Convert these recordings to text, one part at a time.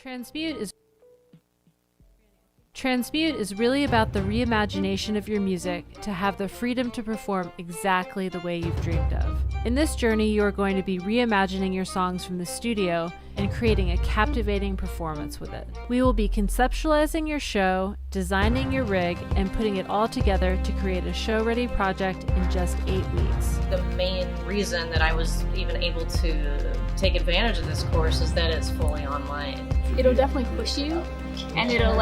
Transmute is really about the reimagination of your music to have the freedom to perform exactly the way you've dreamed of. In this journey, you are going to be reimagining your songs from the studio and creating a captivating performance with it. We will be conceptualizing your show, designing your rig, and putting it all together to create a show-ready project in just 8 weeks. The main reason that I was even able to take advantage of this course is that it's fully online. It'll definitely push you, and it'll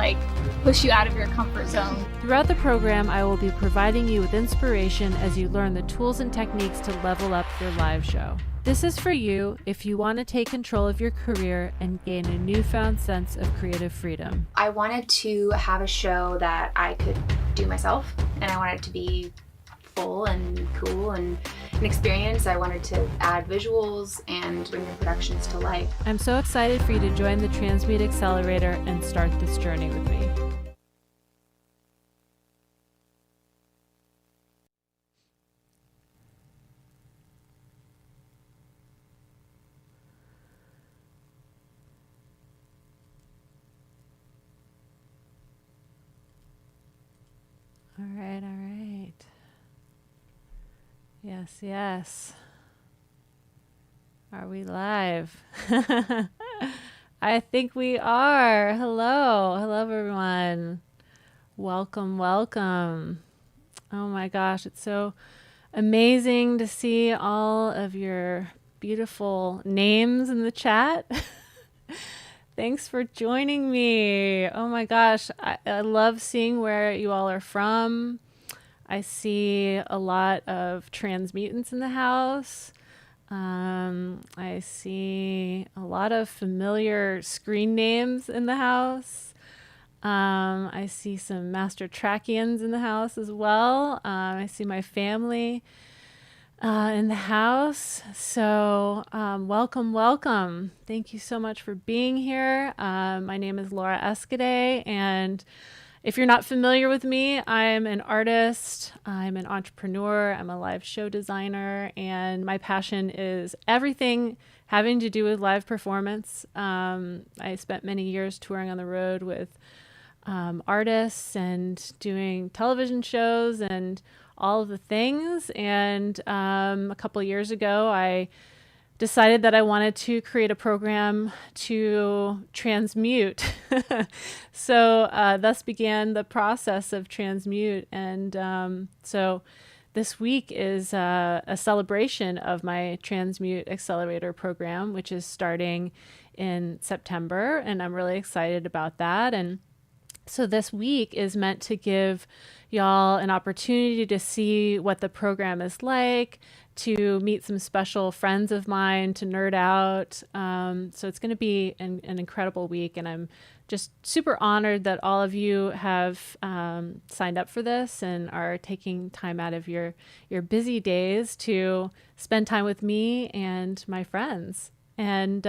push you out of your comfort zone. Throughout the program, I will be providing you with inspiration as you learn the tools and techniques to level up your live show. This is for you if you want to take control of your career and gain a newfound sense of creative freedom. I wanted to have a show that I could do myself, and I wanted it to be full and cool and an experience. I wanted to add visuals and bring the productions to life. I'm so excited for you to join the Transmute Accelerator and start this journey with me. All right. Yes. Are we live? I think we are. Hello, everyone. Welcome. Oh my gosh, it's so amazing to see all of your beautiful names in the chat. Thanks for joining me. Oh my gosh, I love seeing where you all are from. I see a lot of transmutants in the house. I see a lot of familiar screen names in the house. I see some Master Trackians in the house as well. I see my family in the house. So welcome. Thank you so much for being here. My name is Laura Escade, and if you're not familiar with me, I'm an artist, I'm an entrepreneur, I'm a live show designer, and my passion is everything having to do with live performance. I spent many years touring on the road with artists and doing television shows and all of the things. And a couple of years ago, I decided that I wanted to create a program to transmute. So thus began the process of Transmute. And so this week is a celebration of my Transmute Accelerator program, which is starting in September. And I'm really excited about that. And so this week is meant to give y'all an opportunity to see what the program is like, to meet some special friends of mine, to nerd out. So it's going to be an incredible week, and I'm just super honored that all of you have signed up for this and are taking time out of your busy days to spend time with me and my friends. And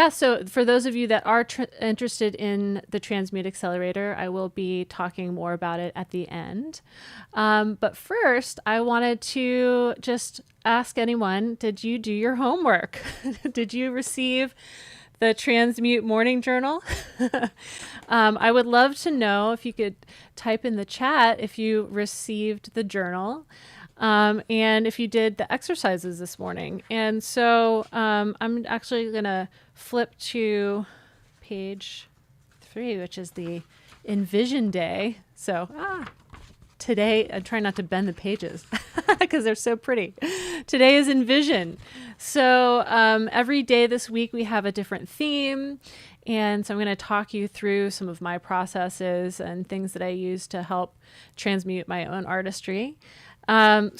so for those of you that are interested in the Transmute Accelerator, I will be talking more about it at the end. But first, I wanted to just ask anyone, did you do your homework? Did you receive the Transmute Morning Journal? I would love to know if you could type in the chat if you received the journal. And if you did the exercises this morning. And so I'm actually going to flip to page 3, which is the ENVISION day. So today, I try not to bend the pages because they're so pretty. Today is ENVISION. So every day this week we have a different theme. And so I'm going to talk you through some of my processes and things that I use to help transmute my own artistry. I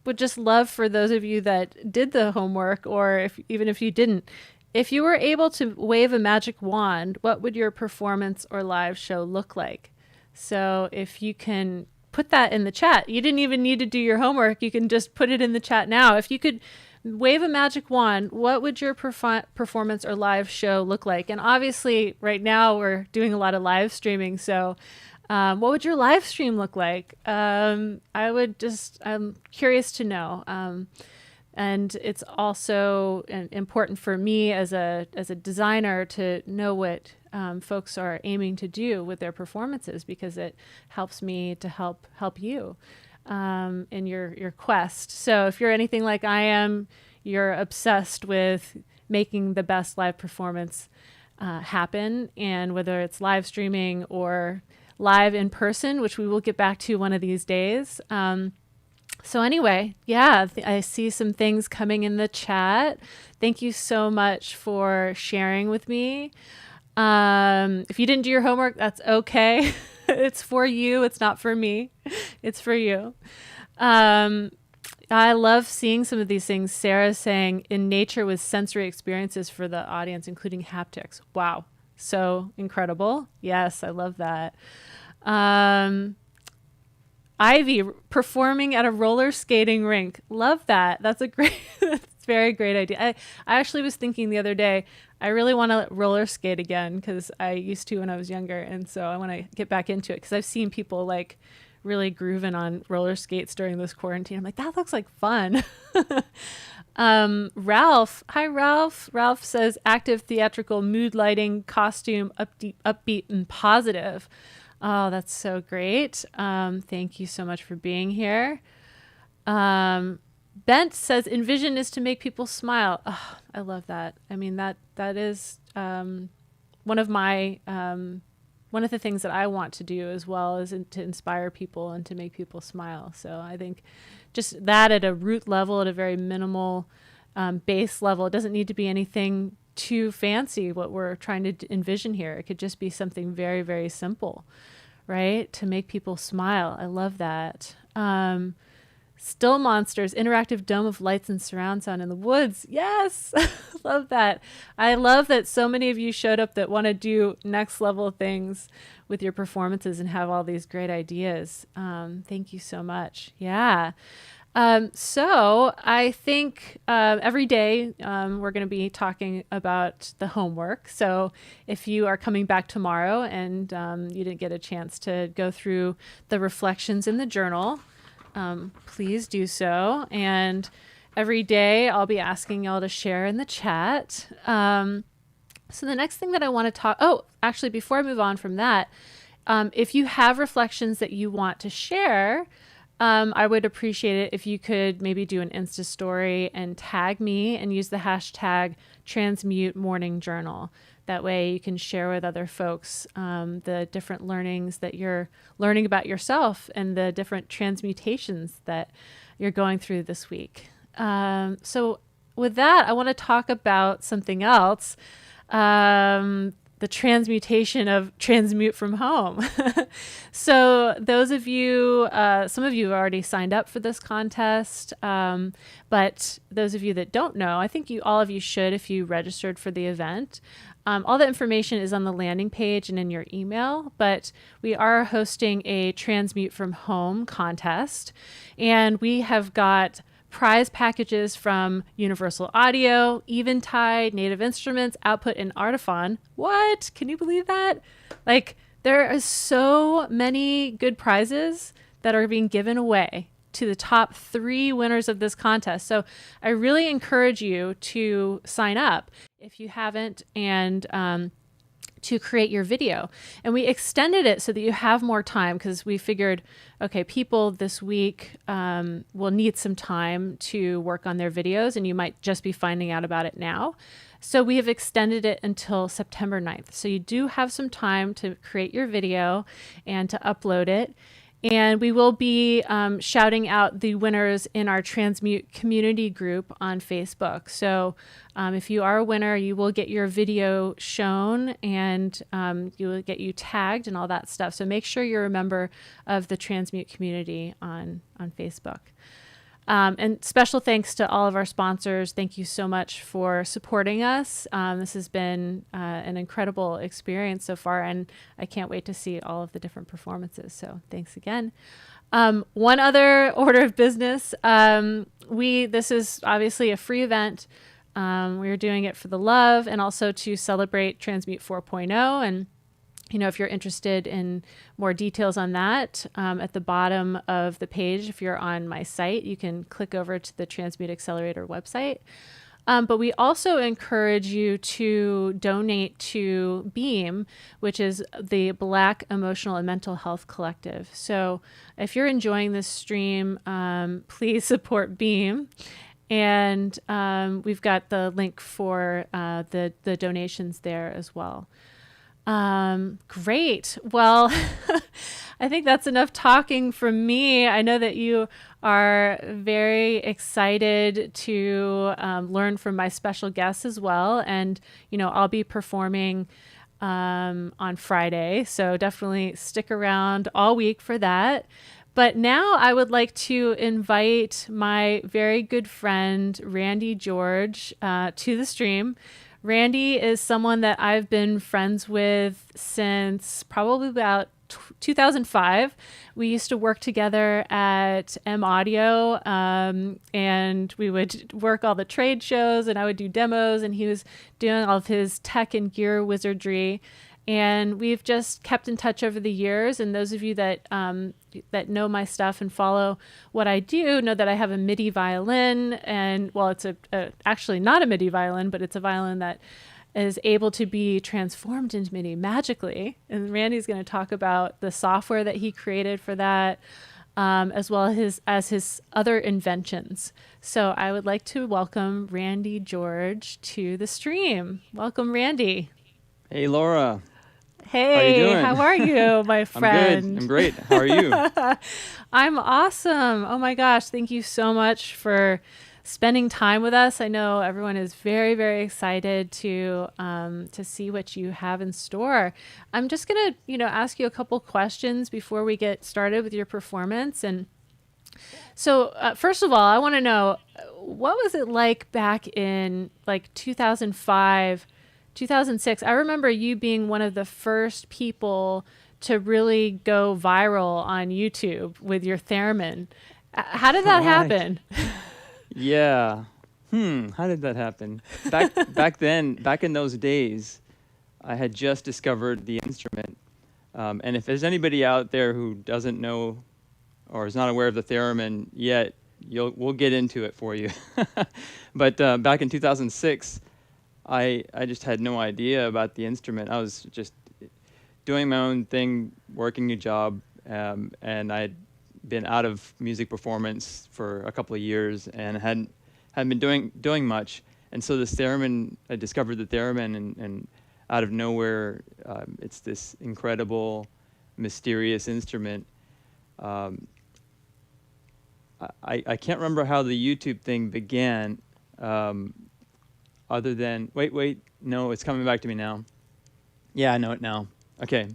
would just love for those of you that did the homework, or even if you didn't, if you were able to wave a magic wand, what would your performance or live show look like? So if you can put that in the chat, you didn't even need to do your homework. You can just put it in the chat now. If you could wave a magic wand, what would your performance or live show look like? And obviously right now we're doing a lot of live streaming. So what would your live stream look like? I'm curious to know. And it's also important for me as a designer to know what folks are aiming to do with their performances, because it helps me to help you in your quest. So if you're anything like I am, you're obsessed with making the best live performance happen, and whether it's live streaming or live in person, which we will get back to one of these days. So anyway, yeah, I see some things coming in the chat. Thank you so much for sharing with me. If you didn't do your homework, that's okay. It's for you. It's not for me. It's for you. I love seeing some of these things. Sarah's saying in nature with sensory experiences for the audience, including haptics. Wow. So incredible. Yes, I love that. Ivy, performing at a roller skating rink. Love that. That's that's a very great idea. I actually was thinking the other day, I really want to roller skate again, because I used to when I was younger. And so I want to get back into it, because I've seen people like really grooving on roller skates during this quarantine. I'm like, that looks like fun. Ralph. Hi, Ralph. Ralph says active theatrical mood lighting, costume, upbeat and positive. Oh, that's so great. Thank you so much for being here. Bent says ENVISION is to make people smile. Oh, I love that. I mean, that is one of the things that I want to do as well, is to inspire people and to make people smile. So I think just that at a root level, at a very minimal base level, it doesn't need to be anything too fancy what we're trying to envision here. It could just be something very, very simple, right? To make people smile. I love that. Still Monsters, interactive dome of lights and surround sound in the woods. Yes, love that. I love that so many of you showed up that want to do next level things with your performances and have all these great ideas. Thank you so much. Yeah. So I think every day we're going to be talking about the homework. So if you are coming back tomorrow and you didn't get a chance to go through the reflections in the journal, please do so. And every day I'll be asking y'all to share in the chat. So the next thing that I want to actually, before I move on from that, if you have reflections that you want to share, I would appreciate it if you could maybe do an Insta story and tag me and use the hashtag Transmute Morning Journal. That way you can share with other folks the different learnings that you're learning about yourself and the different transmutations that you're going through this week. So with that, I want to talk about something else. The transmutation of transmute from home. So those of you, some of you have already signed up for this contest, but those of you that don't know, I think all of you should if you registered for the event. All the information is on the landing page and in your email, but we are hosting a Transmute from Home contest, and we have got prize packages from Universal Audio, Eventide, Native Instruments, Output, and Artiphon. What? Can you believe that? Like, there are so many good prizes that are being given away to the top 3 winners of this contest. So I really encourage you to sign up if you haven't, and to create your video. And we extended it so that you have more time, because we figured, okay, people this week will need some time to work on their videos, and you might just be finding out about it now. So we have extended it until September 9th. So you do have some time to create your video and to upload it. And we will be shouting out the winners in our Transmute community group on Facebook. So if you are a winner, you will get your video shown, and you will get you tagged and all that stuff. So make sure you're a member of the Transmute community on Facebook. And special thanks to all of our sponsors. Thank you so much for supporting us. This has been an incredible experience so far, and I can't wait to see all of the different performances. So thanks again. One other order of business. This is obviously a free event. We're doing it for the love and also to celebrate Transmute 4.0. And if you're interested in more details on that, at the bottom of the page, if you're on my site, you can click over to the Transmute Accelerator website. But we also encourage you to donate to BEAM, which is the Black Emotional and Mental Health Collective. So if you're enjoying this stream, please support BEAM. And we've got the link for the donations there as well. Great. Well, I think that's enough talking from me. I know that you are very excited to learn from my special guests as well. And, I'll be performing on Friday. So definitely stick around all week for that. But now I would like to invite my very good friend, Randy George, to the stream. Randy is someone that I've been friends with since probably about 2005. We used to work together at M Audio, and we would work all the trade shows, and I would do demos, and he was doing all of his tech and gear wizardry. And we've just kept in touch over the years. And those of you that that know my stuff and follow what I do know that I have a Midi violin. And well, it's actually not a Midi violin, but it's a violin that is able to be transformed into Midi magically. And Randy's going to talk about the software that he created for that, as well as his other inventions. So I would like to welcome Randy George to the stream. Welcome, Randy. Hey, Laura. Hey, how are you, my friend? I'm good. I'm great. How are you? I'm awesome. Oh my gosh. Thank you so much for spending time with us. I know everyone is very, very excited to see what you have in store. I'm just going to, ask you a couple questions before we get started with your performance. And so first of all, I want to know, what was it like back in like 2005, 2006? I remember you being one of the first people to really go viral on YouTube with your Theremin. How did that happen? Yeah. How did that happen? Back then, back in those days, I had just discovered the instrument. And if there's anybody out there who doesn't know or is not aware of the Theremin yet, we'll get into it for you. But back in 2006, I just had no idea about the instrument. I was just doing my own thing, working a job, and I'd been out of music performance for a couple of years and hadn't been doing much. And so this Theremin, I discovered the Theremin, and out of nowhere, it's this incredible, mysterious instrument. I can't remember how the YouTube thing began. Other than, wait, no, it's coming back to me now. Yeah, I know it now. Okay.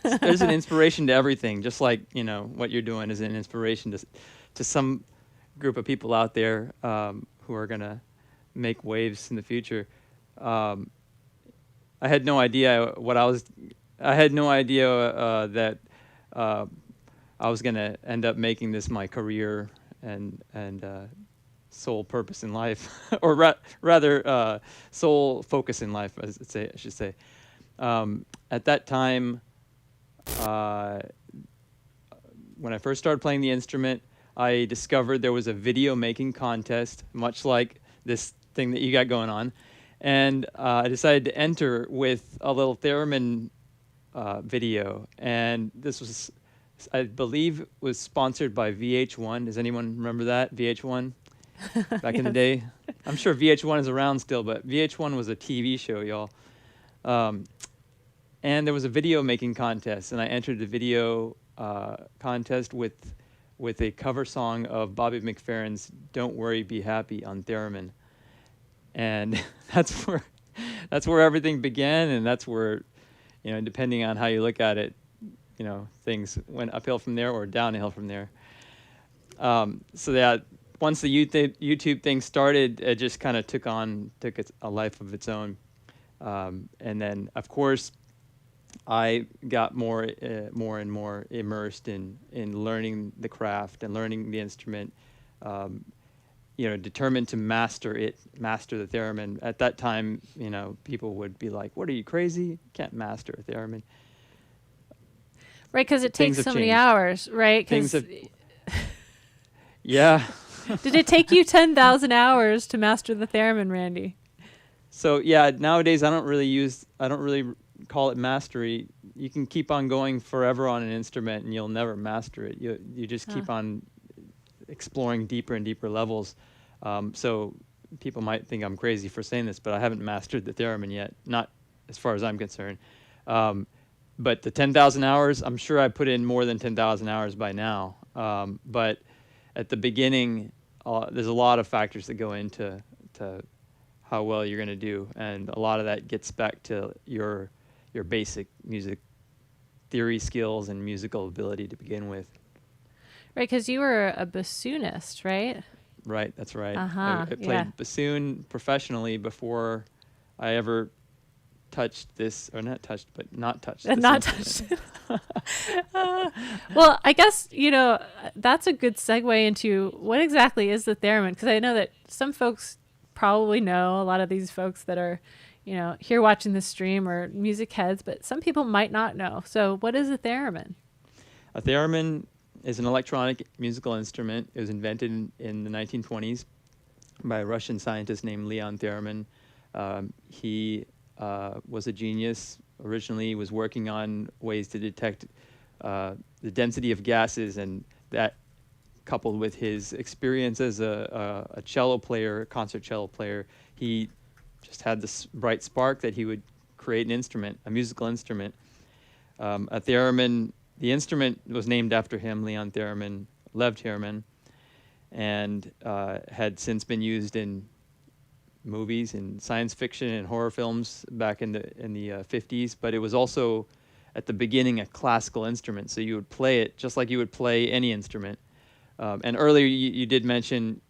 There's an inspiration to everything, just like, what you're doing is an inspiration to some group of people out there who are going to make waves in the future. I had no idea that I was going to end up making this my career and sole purpose in life, or rather sole focus in life, I should say. At that time, when I first started playing the instrument, I discovered there was a video making contest, much like this thing that you got going on, and I decided to enter with a little Theremin video, and this was, I believe, was sponsored by VH1. Does anyone remember that, VH1? Back in the day. I'm sure VH1 is around still, but VH1 was a TV show, y'all. And there was a video making contest, and I entered the video contest with a cover song of Bobby McFerrin's "Don't Worry, Be Happy" on Theremin. And that's where everything began, and that's where, depending on how you look at it, things went uphill from there or downhill from there. So that once the YouTube thing started, it just kind of took a life of its own. And then, of course, I got more and more immersed in learning the craft and learning the instrument, determined to master the Theremin. At that time, people would be like, "What, are you crazy? You can't master a Theremin." Right, because it things takes have so many changed. hours, right? Things Because have, yeah. did it take you 10,000 hours to master the theremin, Randy? So yeah, nowadays I don't really call it mastery. You can keep on going forever on an instrument and you'll never master it. You just keep on exploring deeper and deeper levels. So people might think I'm crazy for saying this, but I haven't mastered the theremin yet, not as far as I'm concerned. But the 10,000 hours, I'm sure I put in more than 10,000 hours by now. But at the beginning, there's a lot of factors that go into how well you're going to do, and a lot of that gets back to your basic music theory skills and musical ability to begin with. Right, because you were a bassoonist, right? Right, that's right. Uh-huh, I played yeah. bassoon professionally before I ever touched this, or not touched, but not touched this Not touched. instrument. Well, I guess, that's a good segue into what exactly is the theremin, because I know that some folks probably know, a lot of these folks that are, here watching the stream are music heads, but some people might not know. So what is a theremin? A theremin is an electronic musical instrument. It was invented in the 1920s by a Russian scientist named Leon Theremin. He was a genius. Originally, he was working on ways to detect the density of gases, and that, coupled with his experience as a cello player, concert cello player, he just had this bright spark that he would create an instrument, a musical instrument. A theremin, the instrument was named after him, Leon Theremin, Lev Theremin, and had since been used in movies and science fiction and horror films back in the 50s. But it was also at the beginning a classical instrument, so you would play it just like you would play any instrument. And earlier you did mention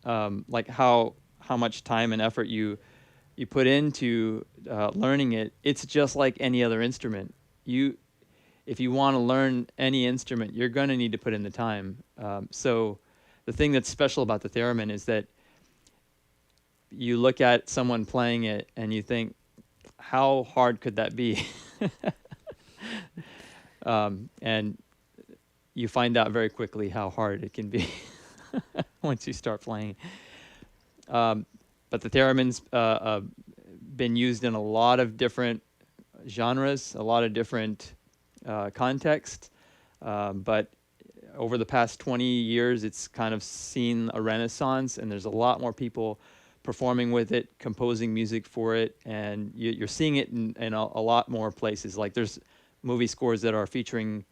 like how much time and effort you put into learning it. It's just like any other instrument. If you want to learn any instrument, you're going to need to put in the time. So the thing that's special about the theremin is that you look at someone playing it and you think, how hard could that be? And you find out very quickly how hard it can be once you start playing. But the theremin's been used in a lot of different genres, a lot of different contexts. But over the past 20 years, it's kind of seen a renaissance, and there's a lot more people performing with it, composing music for it, and you're seeing it in a lot more places. Like there's movie scores that are featuring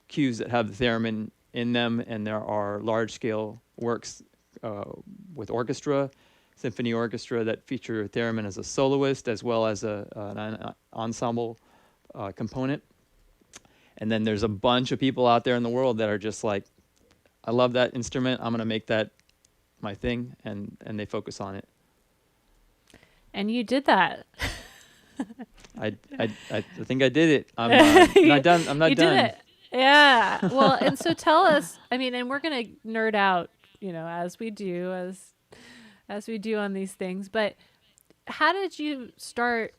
cues that have the theremin in them, and there are large-scale works with orchestra, symphony orchestra, that feature theremin as a soloist as well as an ensemble component. And then there's a bunch of people out there in the world that are just like, I love that instrument, I'm going to make that my thing, and they focus on it. And you did that. I think I did it. I'm not done. I'm not You done. did it. Yeah. Well, and so tell us, and we're going to nerd out, as we do on these things, but how did you start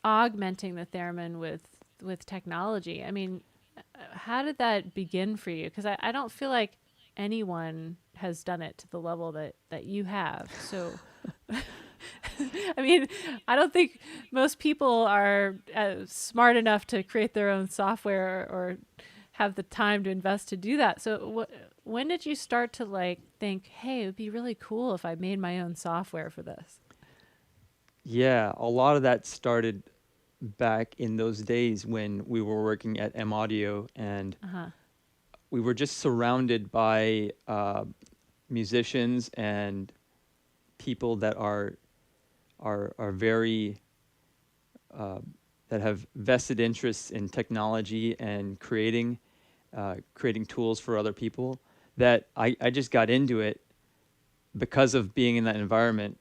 augmenting the theremin with technology? How did that begin for you? Because I don't feel like anyone has done it to the level that you have. So, I don't think most people are smart enough to create their own software or have the time to invest to do that. So when did you start to think, hey, it would be really cool if I made my own software for this? Yeah, a lot of that started back in those days when we were working at M Audio, and we were just surrounded by musicians and people that are very that have vested interests in technology and creating tools for other people, that I just got into it because of being in that environment.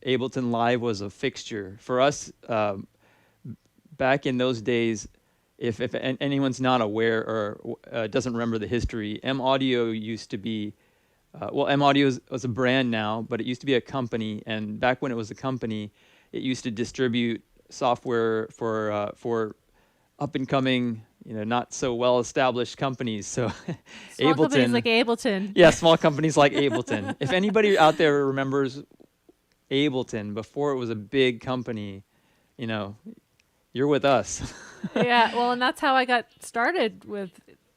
Ableton Live was a fixture for us back in those days. If anyone's not aware or doesn't remember the history, M Audio used to be, M Audio was a brand now, but it used to be a company. And back when it was a company, it used to distribute software for up and coming, not so well established companies. So Small Ableton, companies like Ableton. yeah, small companies like Ableton. If anybody out there remembers Ableton before it was a big company, you're with us. Yeah, well, and that's how I got started with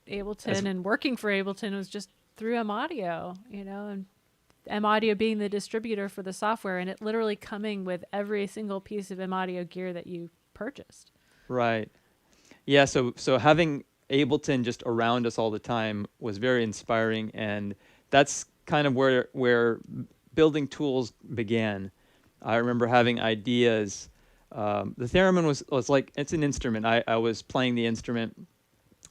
Ableton As- and working for Ableton was just through M Audio, and M Audio being the distributor for the software, and it literally coming with every single piece of M Audio gear that you purchased. Right. Yeah, so having Ableton just around us all the time was very inspiring, and that's kind of where building tools began. I remember having ideas. The theremin was like, it's an instrument. I was playing the instrument,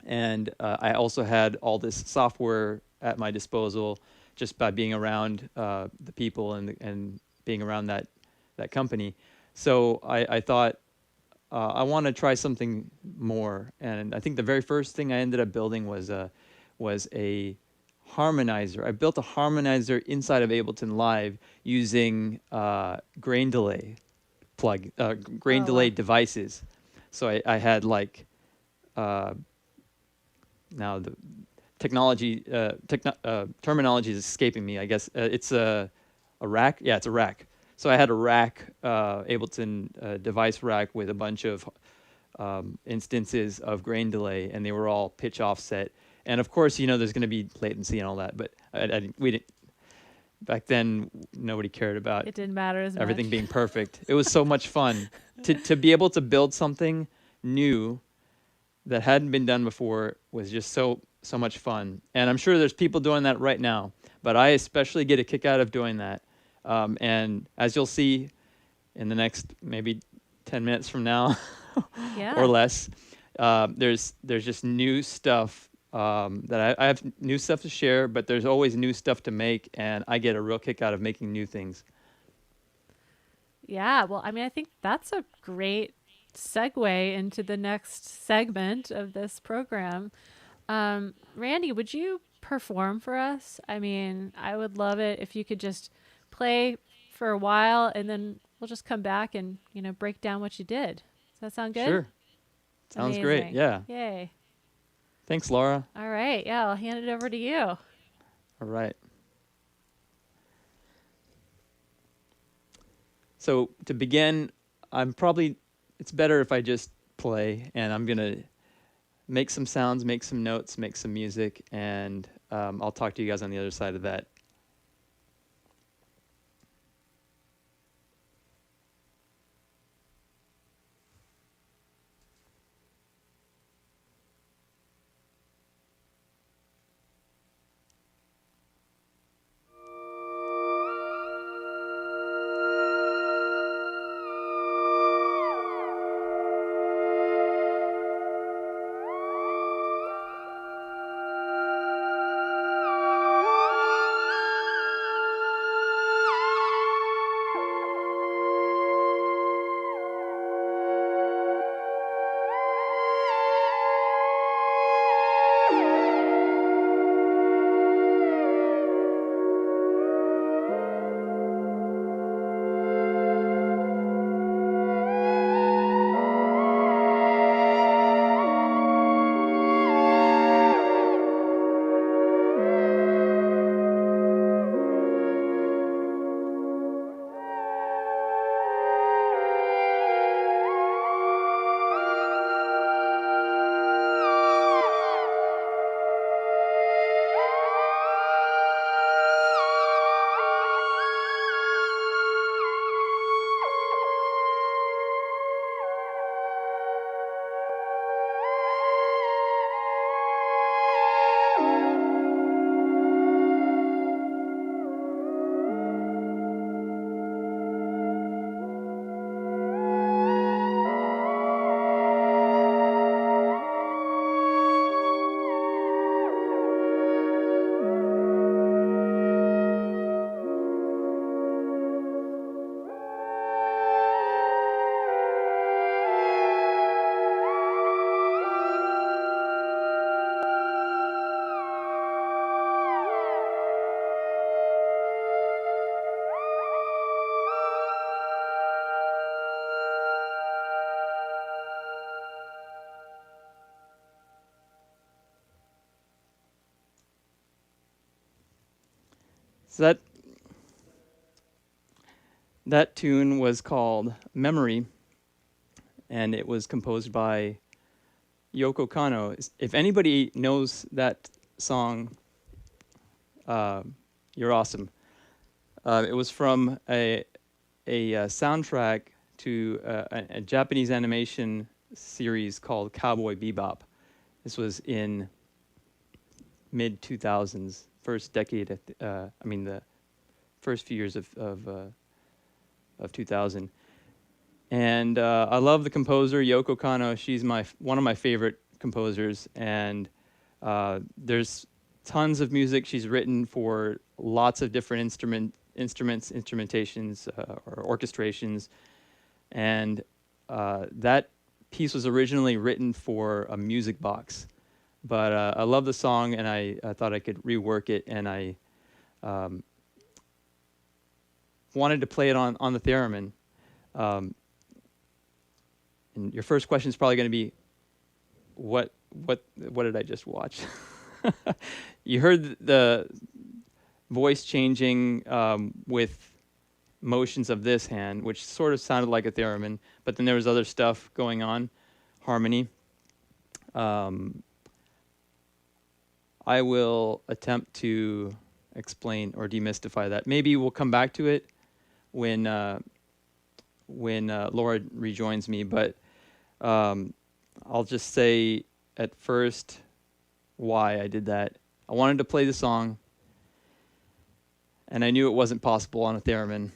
and I also had all this software at my disposal just by being around the people and being around that company. So I thought, I want to try something more, and I think the very first thing I ended up building was a harmonizer. I built a harmonizer inside of Ableton Live using grain delay Wow. devices. So I had like now the terminology is escaping me. I guess it's a rack. Yeah, it's a rack. So I had a rack, Ableton device rack with a bunch of instances of grain delay, and they were all pitch offset. And of course, there's going to be latency and all that, but we didn't. Back then, nobody cared about It didn't matter as everything much. being perfect. It was so much fun to be able to build something new that hadn't been done before. Was just so much fun. And I'm sure there's people doing that right now, but I especially get a kick out of doing that. And as you'll see in the next maybe 10 minutes from now Yeah. or less, there's just new stuff that I have new stuff to share, but there's always new stuff to make, and I get a real kick out of making new things. Yeah, well, I mean, I think that's a great segue into the next segment of this program. Randy, would you perform for us? I mean, I would love it if you could just play for a while and then we'll just come back and, break down what you did. Does that sound good? Sure. Sounds great. Amazing. Yeah. Yay. Thanks, Laura. All right. Yeah, I'll hand it over to you. All right. So to begin, it's better if I just play, and I'm going to make some sounds, make some notes, make some music, and I'll talk to you guys on the other side of that. So that tune was called Memory, and it was composed by Yoko Kanno. If anybody knows that song, you're awesome. It was from a soundtrack to a Japanese animation series called Cowboy Bebop. This was in mid 2000s, first decade. The first few years of 2000. And I love the composer Yoko Kanno. She's one of my favorite composers, and there's tons of music she's written for lots of different instrumentations, or orchestrations, and that piece was originally written for a music box. But I love the song, and I thought I could rework it, and I wanted to play it on the Theremin. And your first question is probably going to be, what did I just watch? You heard the voice changing with motions of this hand, which sort of sounded like a theremin, but then there was other stuff going on, harmony. I will attempt to explain or demystify that. Maybe we'll come back to it when Laura rejoins me, but I'll just say at first why I did that. I wanted to play the song, and I knew it wasn't possible on a theremin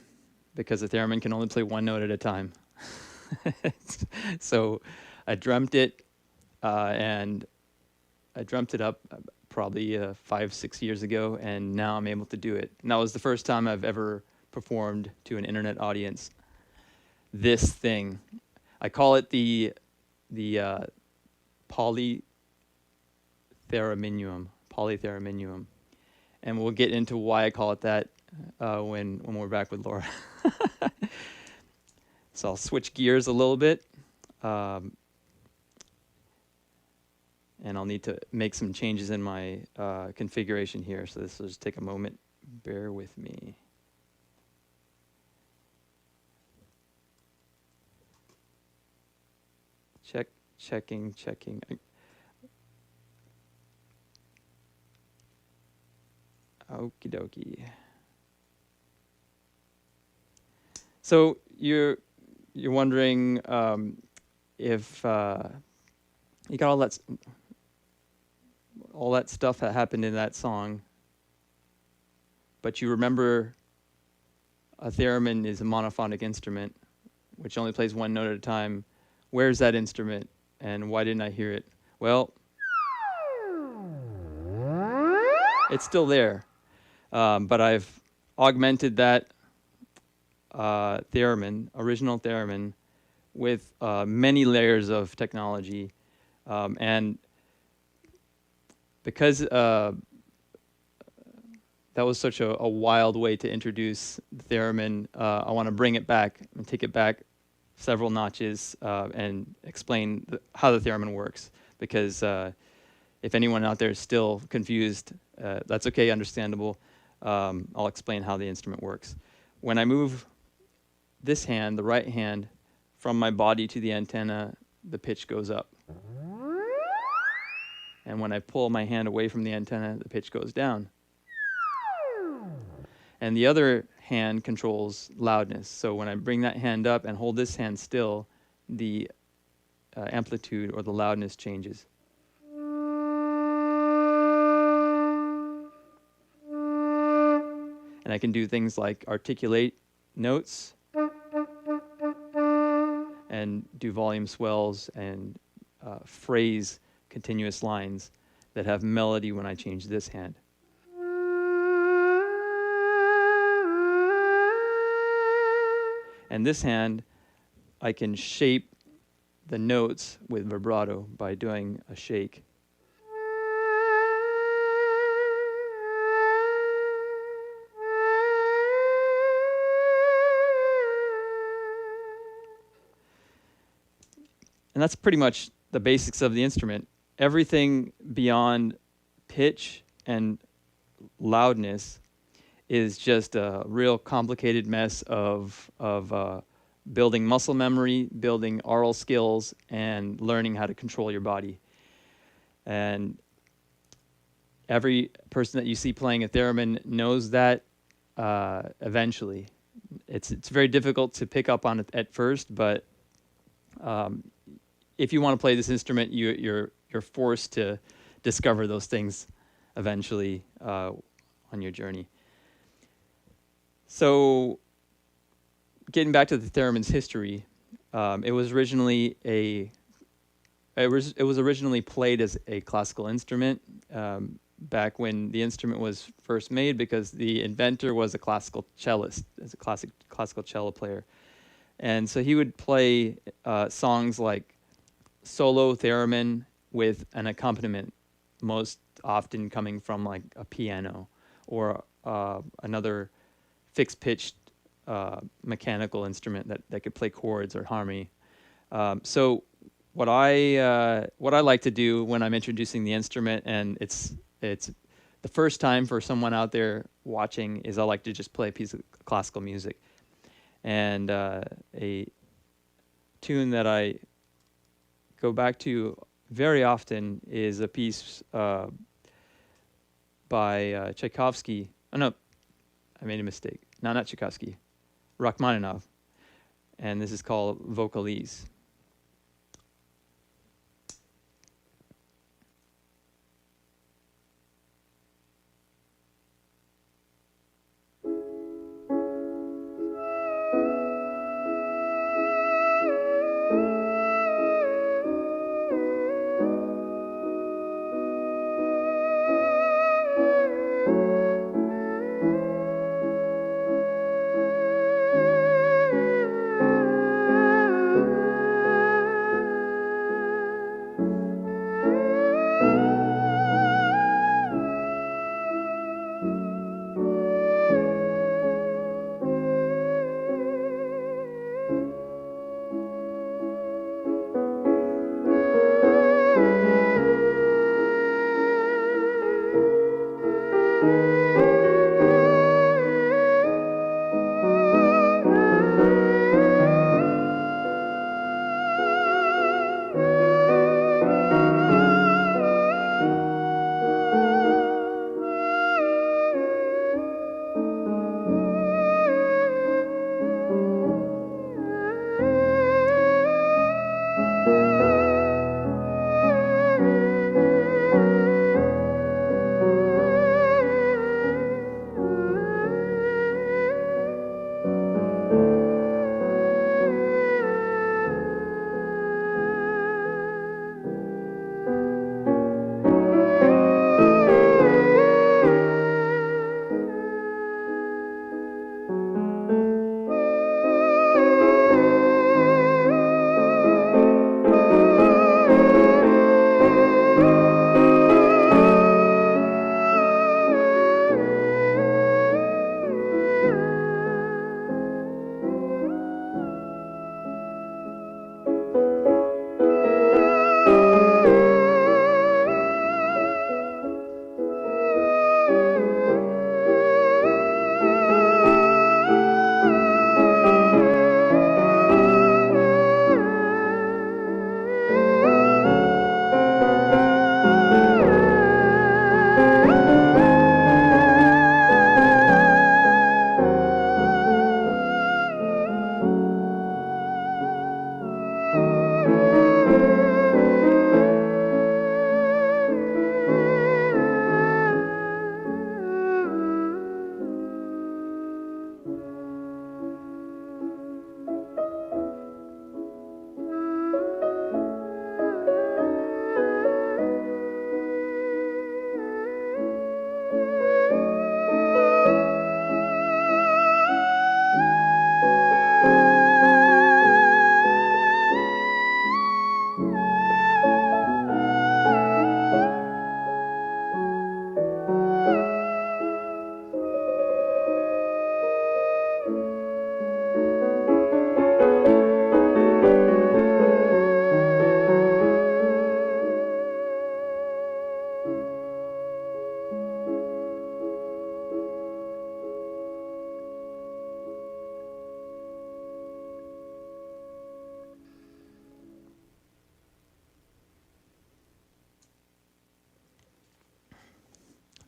because a theremin can only play one note at a time. So I dreamt it, and I dreamt it up probably 5-6 years ago, and now I'm able to do it. And that was the first time I've ever performed to an internet audience. This thing, I call it the Polythereminium, and we'll get into why I call it that when we're back with Laura. So I'll switch gears a little bit, and I'll need to make some changes in my configuration here. So this will just take a moment. Bear with me. Checking. Okie dokie. So you're wondering if you got all that stuff that happened in that song, but you remember a theremin is a monophonic instrument which only plays one note at a time. Where's that instrument, and why didn't I hear it? Well, it's still there, but I've augmented that original theremin, with many layers of technology, and because that was such a wild way to introduce the theremin, I want to bring it back and take it back several notches and explain how the theremin works, because if anyone out there is still confused, that's okay, understandable. I'll explain how the instrument works. When I move this hand, the right hand, from my body to the antenna, the pitch goes up. And when I pull my hand away from the antenna, the pitch goes down. And the other hand controls loudness. So when I bring that hand up and hold this hand still, the amplitude or the loudness changes. And I can do things like articulate notes and do volume swells and phrase continuous lines that have melody when I change this hand. And this hand, I can shape the notes with vibrato by doing a shake. And that's pretty much the basics of the instrument. Everything beyond pitch and loudness is just a real complicated mess of building muscle memory, building oral skills, and learning how to control your body. And every person that you see playing a theremin knows that eventually. It's very difficult to pick up on it at first, but if you want to play this instrument, you're forced to discover those things eventually on your journey. So, getting back to the theremin's history, it was originally played as a classical instrument back when the instrument was first made, because the inventor was a classical cellist, as a classical cello player, and so he would play songs like solo theremin with an accompaniment, most often coming from like a piano or another fixed-pitched mechanical instrument that could play chords or harmony. So what I like to do when I'm introducing the instrument, and it's the first time for someone out there watching, is I like to just play a piece of classical music. And a tune that I go back to very often is a piece by Tchaikovsky. Oh no, I made a mistake. No, not Tchaikovsky. Rachmaninoff. And this is called Vocalise.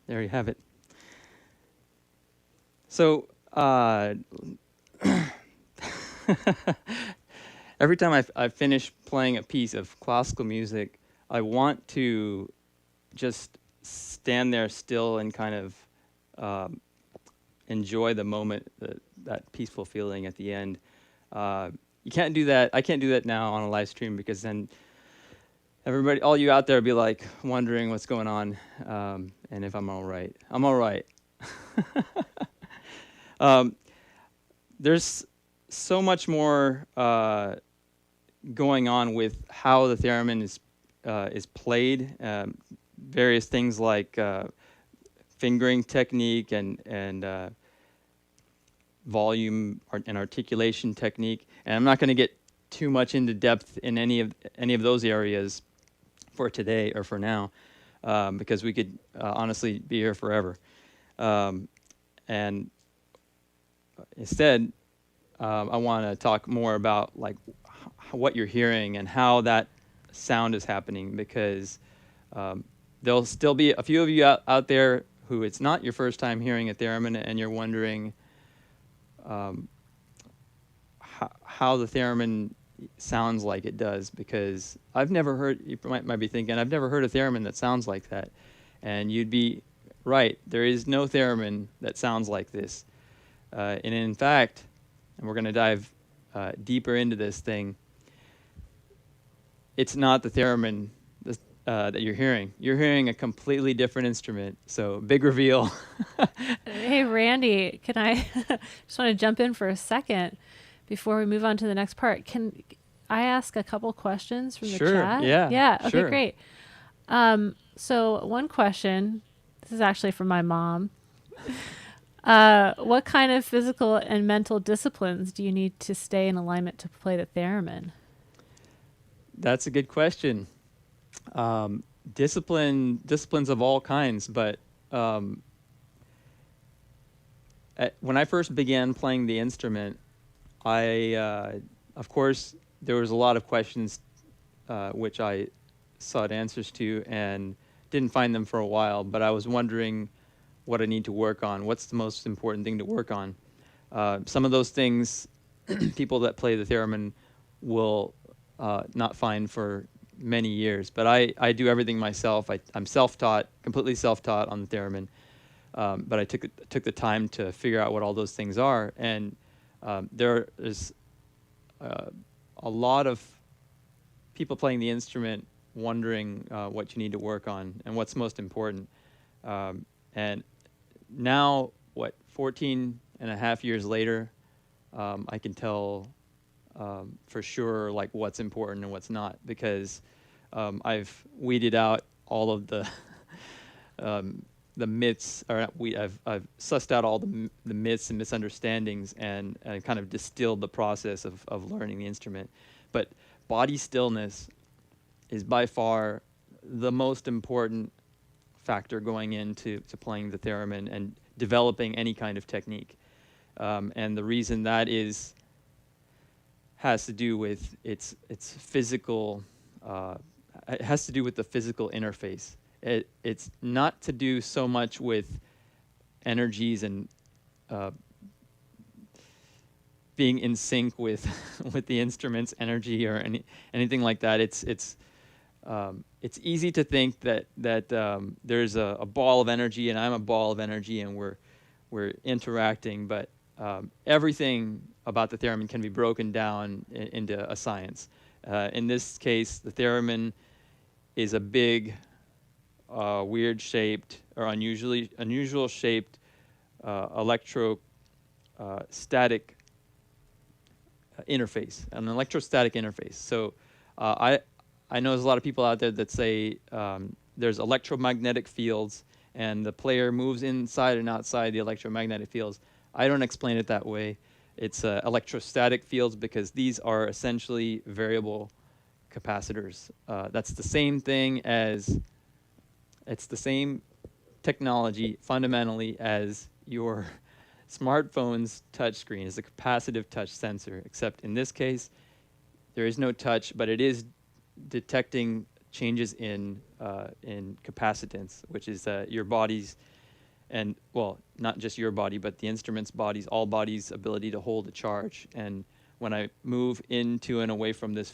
there you have it. So every time I finish playing a piece of classical music, I want to just stand there still and kind of enjoy the moment, that peaceful feeling at the end. You can't do that. I can't do that now on a live stream, because then everybody, all you out there, be like wondering what's going on, and if I'm all right. I'm all right. There's so much more going on with how the theremin is played. Various things like fingering technique and volume and articulation technique. And I'm not going to get too much into depth in any of those areas for today or for now, because we could honestly be here forever. And instead, I want to talk more about like what you're hearing and how that sound is happening, because there'll still be a few of you out there who it's not your first time hearing a theremin, and you're wondering how the theremin sounds like it does, because I've never heard, you might be thinking, I've never heard a theremin that sounds like that. And you'd be right, there is no theremin that sounds like this. And in fact, and we're going to dive deeper into this thing, it's not the theremin that you're hearing. You're hearing a completely different instrument. So big reveal. Hey, Randy, can I just want to jump in for a second before we move on to the next part? Can I ask a couple questions from the chat? Yeah. Yeah. Okay, sure. great. So one question, this is actually from my mom. What kind of physical and mental disciplines do you need to stay in alignment to play the theremin? That's a good question. Disciplines of all kinds, but when I first began playing the instrument, of course, there was a lot of questions which I sought answers to and didn't find them for a while, but I was wondering what I need to work on. What's the most important thing to work on? Some of those things people that play the theremin will not find for many years, but I do everything myself. I'm self-taught, completely self-taught on the theremin, but I took the time to figure out what all those things are, and there is a lot of people playing the instrument wondering what you need to work on and what's most important. And now, 14 and a half years later, I can tell for sure like what's important and what's not, because I've weeded out all of the myths, or I've sussed out all the myths and misunderstandings, and kind of distilled the process of learning the instrument. But body stillness is by far the most important factor going into playing the theremin and developing any kind of technique. And the reason that has to do with its physical, it has to do with the physical interface. It's not to do so much with energies and being in sync with the instrument's energy or anything like that. It's easy to think that there's a ball of energy and I'm a ball of energy and we're interacting, but everything about the theremin can be broken down into a science. In this case, the theremin is a big, weird shaped or unusual shaped electrostatic interface, an electrostatic interface. So I know there's a lot of people out there that say there's electromagnetic fields and the player moves inside and outside the electromagnetic fields. I don't explain it that way. It's electrostatic fields because these are essentially variable capacitors. That's the same thing as, it's the same technology fundamentally as your smartphone's touchscreen is a capacitive touch sensor, except in this case, there is no touch, but it is detecting changes in capacitance, which is your body's and well, not just your body, but the instrument's bodies, all bodies' ability to hold a charge. And when I move into and away from this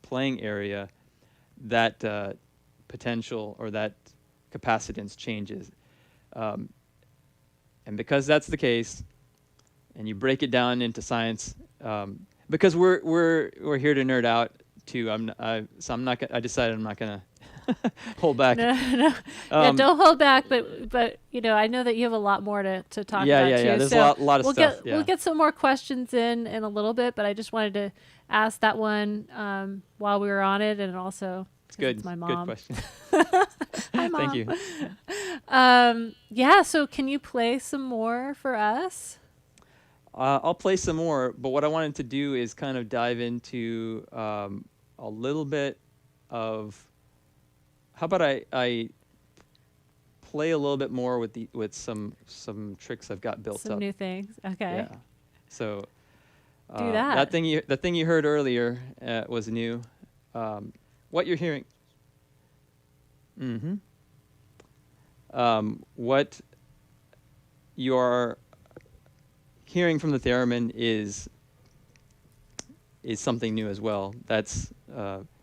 playing area, that potential or that capacitance changes. And because that's the case, and you break it down into science, because we're here to nerd out too. I decided I'm not gonna hold back. No, no. Yeah, don't hold back. But I know that you have a lot more to talk Yeah, about yeah, too. yeah. There's so a lot of stuff. We'll get some more questions in a little bit, but I just wanted to ask that one while we were on it, and also It's good. It's my Good mom. question. Hi, Mom. Thank you. Yeah. So can you play some more for us? I'll play some more, but what I wanted to do is kind of dive into a little bit of. How about I play a little bit more with some tricks I've got built Some up. new things. Okay. Yeah. So Do that. the thing you heard earlier was new. What you're hearing. Mm-hmm. What you're hearing from the theremin is something new as well. That's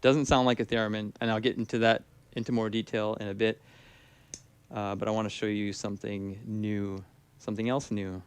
doesn't sound like a theremin, and I'll get into more detail in a bit. But I want to show you something new, something else new.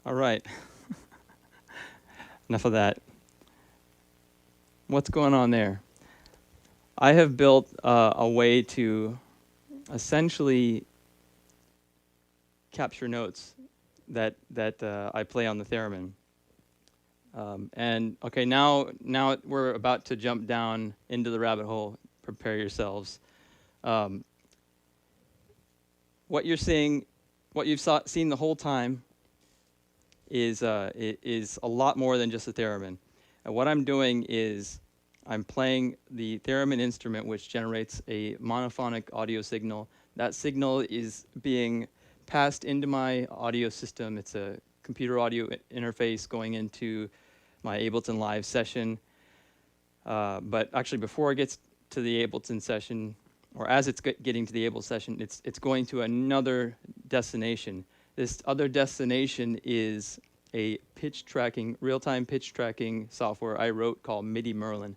All right. Enough of that. What's going on there? I have built a way to essentially capture notes that I play on the Theremin. And okay, now we're about to jump down into the rabbit hole. Prepare yourselves. What you're seeing, what you've seen the whole time, is a lot more than just a theremin. And what I'm doing is I'm playing the theremin instrument, which generates a monophonic audio signal. That signal is being passed into my audio system. It's a computer audio interface going into my Ableton Live session. But actually, before it gets to the Ableton session, or as it's getting to the Ableton session, it's going to another destination. This other destination is a pitch tracking, real-time pitch tracking software I wrote called Midi Merlin.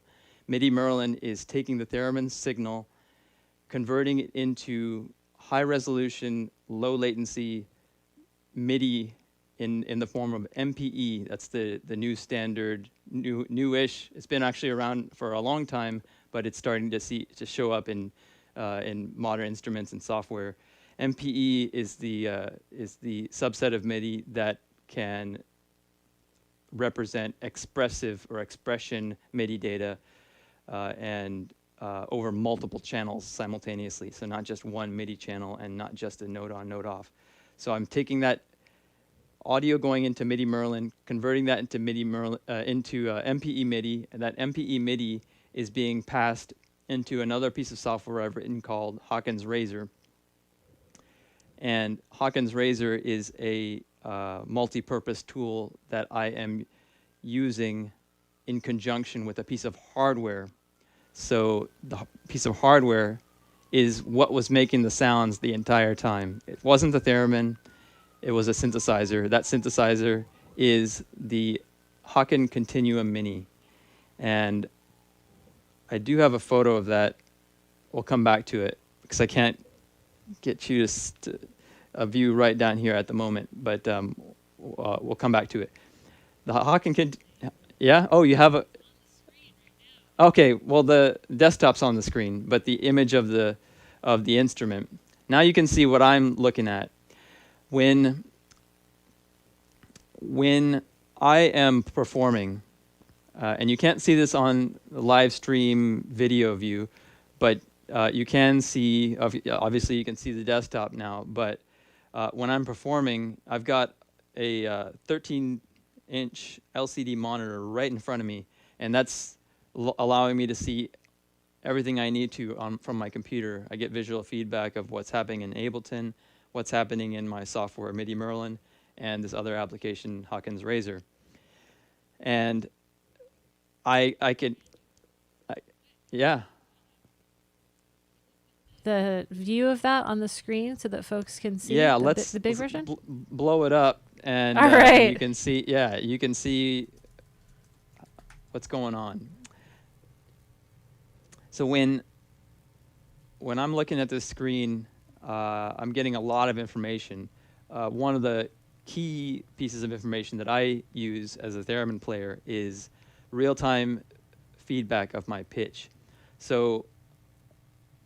Midi Merlin is taking the theremin signal, converting it into high-resolution, low-latency Midi in the form of MPE. That's the new standard, newish. It's been actually around for a long time, but it's starting to show up in modern instruments and software. MPE is the subset of Midi that can represent expressive or expression Midi data and over multiple channels simultaneously. So not just one Midi channel and not just a note on, note off. So I'm taking that audio going into Midi Merlin, converting that into MPE Midi, and that MPE Midi is being passed into another piece of software I've written called Haken Razer. And Haken Razer is a multi-purpose tool that I am using in conjunction with a piece of hardware. So the piece of hardware is what was making the sounds the entire time. It wasn't the theremin, it was a synthesizer. That synthesizer is the Haken ContinuuMini. And I do have a photo of that. We'll come back to it because I can't get you to a view right down here at the moment, but we'll come back to it. The Haken, yeah? Oh, you have a, okay, well the desktop's on the screen, but the image of the instrument. Now you can see what I'm looking at. When I am performing, and you can't see this on the live stream video view, but you can see, obviously you can see the desktop now, but when I'm performing, I've got a 13-inch LCD monitor right in front of me, and that's allowing me to see everything I need to from my computer. I get visual feedback of what's happening in Ableton, what's happening in my software, Midi Merlin, and this other application, Haken Razer. And yeah. The view of that on the screen so that folks can see the big version? Blow it up, and all right. you can see, you can see what's going on. So when I'm looking at this screen, I'm getting a lot of information. One of the key pieces of information that I use as a theremin player is real-time feedback of my pitch. So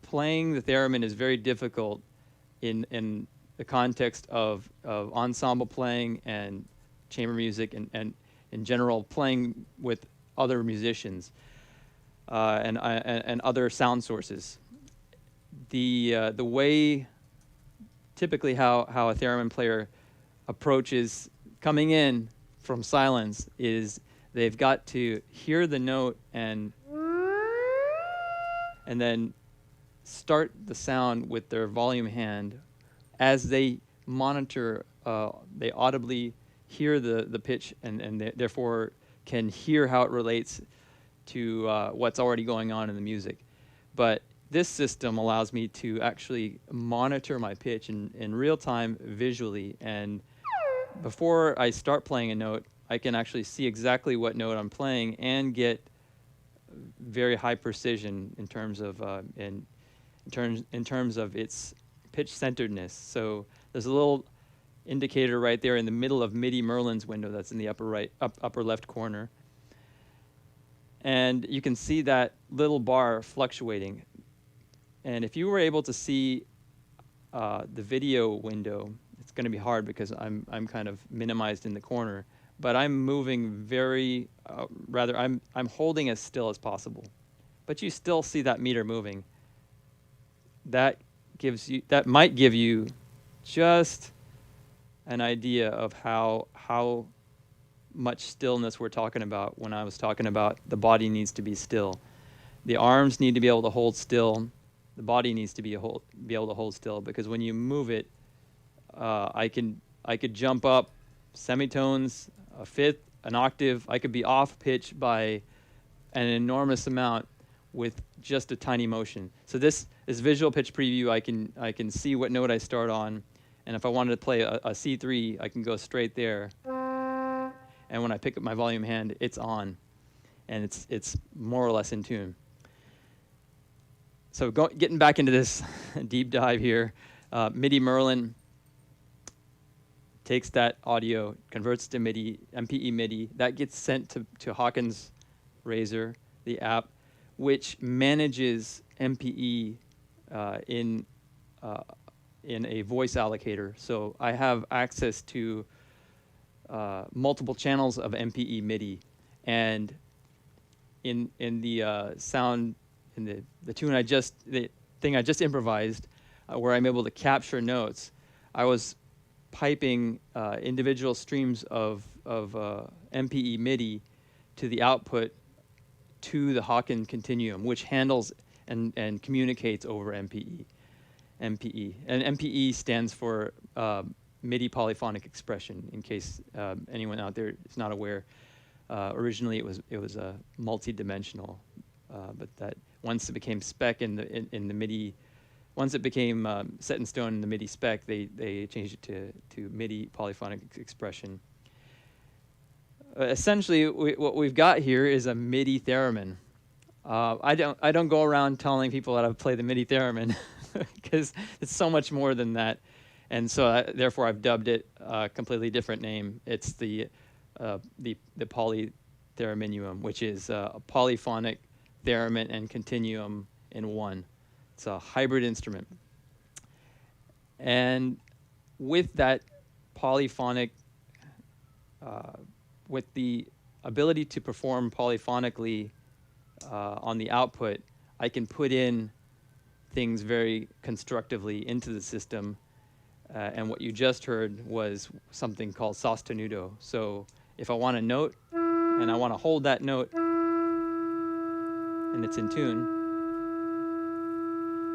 playing the theremin is very difficult in the context of ensemble playing and chamber music and in general playing with other musicians and other sound sources. The way typically how a theremin player approaches coming in from silence is they've got to hear the note and then start the sound with their volume hand as they monitor, they audibly hear the pitch and therefore can hear how it relates to what's already going on in the music. But this system allows me to actually monitor my pitch in real time visually, and before I start playing a note, I can actually see exactly what note I'm playing and get very high precision in terms of in terms of its pitch centeredness. So there's a little indicator right there in the middle of Midi Merlin's window. That's in the upper left corner. And you can see that little bar fluctuating. And if you were able to see the video window, it's going to be hard because I'm kind of minimized in the corner. But I'm moving very, I'm holding as still as possible. But you still see that meter moving. That might give you just an idea of how much stillness we're talking about when I was talking about the body needs to be still. The arms need to be able to hold still. The body needs to be able to hold still, because when you move it, I could jump up semitones, a fifth, an octave. I could be off pitch by an enormous amount with just a tiny motion. So this is visual pitch preview. I can see what note I start on, and if I wanted to play a C3, I can go straight there. And when I pick up my volume hand, it's on, and it's more or less in tune. So getting back into this deep dive here, Midi Merlin takes that audio, converts to MIDI, MPE MIDI. That gets sent to Haken's Razer, the app, which manages MPE in a voice allocator. So I have access to multiple channels of MPE MIDI, and in the sound, in the tune the thing I just improvised, where I'm able to capture notes, I was piping individual streams of MPE MIDI to the output to the Haken Continuum, which handles and communicates over MPE. And MPE stands for MIDI polyphonic expression, in case anyone out there is not aware. Originally it was a multi-dimensional, but that once it became spec in the MIDI, once it became set in stone in the MIDI spec, they changed it to MIDI polyphonic expression. Essentially, what we've got here is a MIDI theremin. I don't go around telling people how to play the MIDI theremin because it's so much more than that, and so therefore I've dubbed it a completely different name. It's the Polythereminium, which is a polyphonic theremin and continuum in one. It's a hybrid instrument. And with that polyphonic, with the ability to perform polyphonically on the output, I can put in things very constructively into the system. And what you just heard was something called sostenuto. So if I want a note, and I want to hold that note, and it's in tune,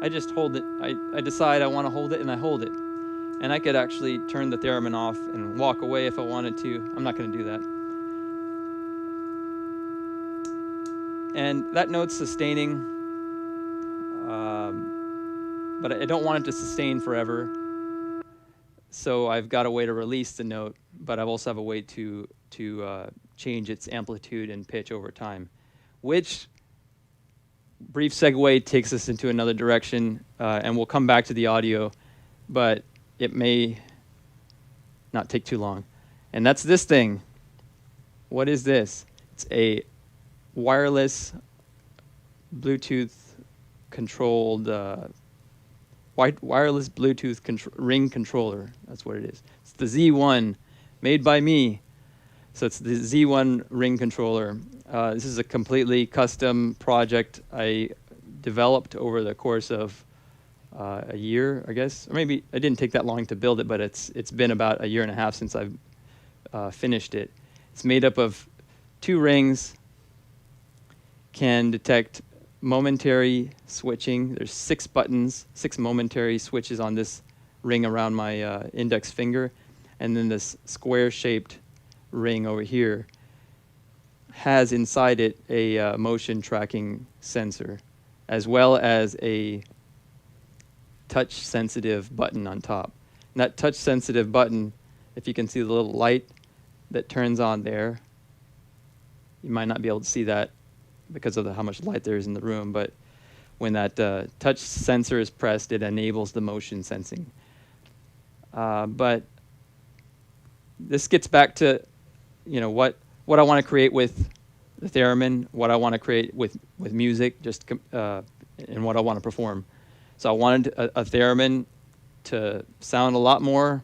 I just hold it. I decide I want to hold it, and I hold it. And I could actually turn the theremin off and walk away if I wanted to. I'm not going to do that. And that note's sustaining, but I don't want it to sustain forever. So I've got a way to release the note, but I also have a way to change its amplitude and pitch over time, which, brief segue, takes us into another direction, and we'll come back to the audio, but it may not take too long. And that's this thing. What is this? It's a wireless Bluetooth controlled wireless Bluetooth ring controller. That's what it is. It's the Z1, made by me. So it's the Z1 ring controller. This is a completely custom project I developed over the course of a year, I guess. Or maybe it didn't take that long to build it, but it's been about a year and a half since I've finished it. It's made up of 2 rings, can detect momentary switching. There's 6 buttons, 6 momentary switches on this ring around my index finger. And then this square-shaped ring over here has inside it a motion tracking sensor, as well as a touch-sensitive button on top. And that touch-sensitive button, if you can see the little light that turns on there, you might not be able to see that because of how much light there is in the room, but when that touch sensor is pressed, it enables the motion sensing. But this gets back to, what I want to create with the Theremin, what I want to create with music, and what I want to perform. So I wanted a Theremin to sound a lot more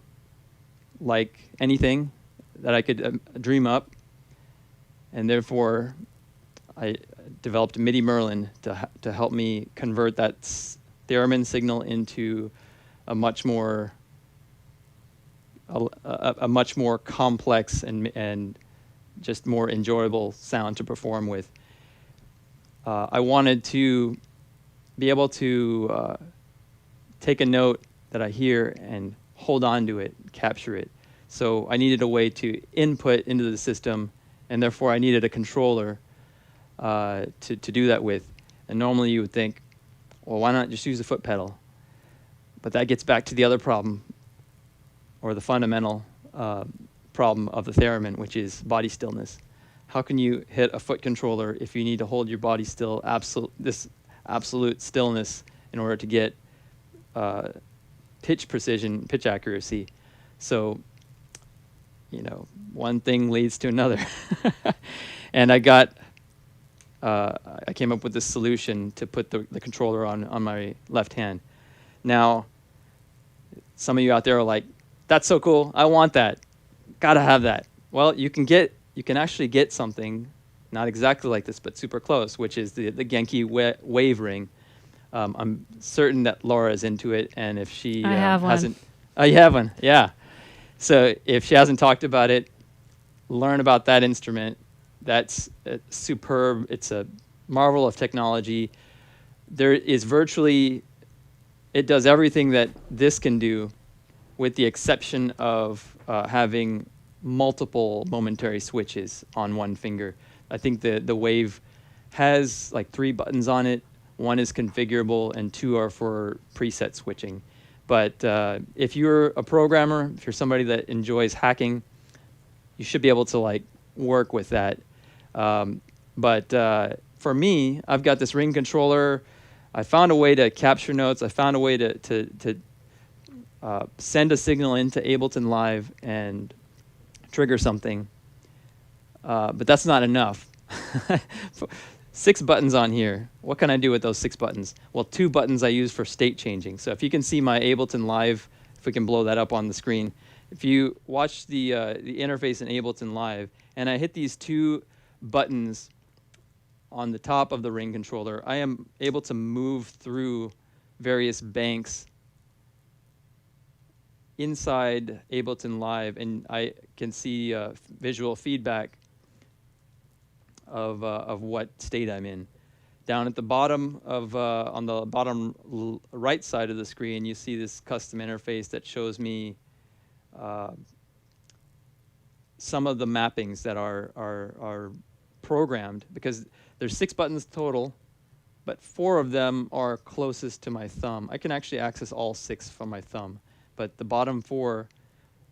like anything that I could dream up, and therefore I developed Midi Merlin to help me convert that Theremin signal into a much more complex and just more enjoyable sound to perform with. I wanted to be able to take a note that I hear and hold on to it, capture it. So I needed a way to input into the system, and therefore I needed a controller to do that with. And normally you would think, well, why not just use a foot pedal? But that gets back to the other problem, or the fundamental problem of the Theremin, which is body stillness. How can you hit a foot controller if you need to hold your body still, this absolute stillness, in order to get pitch precision, pitch accuracy? So, one thing leads to another. And I came up with this solution to put the controller on my left hand. Now, some of you out there are like, that's so cool, I want that, gotta have that. Well, you can actually get something, not exactly like this, but super close, which is the Genki wave ring. I'm certain that Laura is into it, and if she I have hasn't... one. Oh, you have one, yeah. So if she hasn't talked about it, learn about that instrument. That's superb. It's a marvel of technology. There is it does everything that this can do, with the exception of having multiple momentary switches on one finger. I think the Wave has like 3 buttons on it. 1 is configurable and 2 are for preset switching. But if you're a programmer, if you're somebody that enjoys hacking, you should be able to work with that. But for me, I've got this ring controller. I found a way to capture notes. I found a way to send a signal into Ableton Live and trigger something. But that's not enough. 6 buttons on here. What can I do with those 6 buttons? Well, 2 buttons I use for state changing. So if you can see my Ableton Live, if we can blow that up on the screen, if you watch the interface in Ableton Live, and I hit these 2 buttons on the top of the ring controller, I am able to move through various banks inside Ableton Live, and I can see visual feedback of what state I'm in. Down at the bottom on the bottom right side of the screen, you see this custom interface that shows me some of the mappings that are programmed, because there's 6 buttons total, but 4 of them are closest to my thumb. I can actually access all 6 from my thumb, but the bottom 4,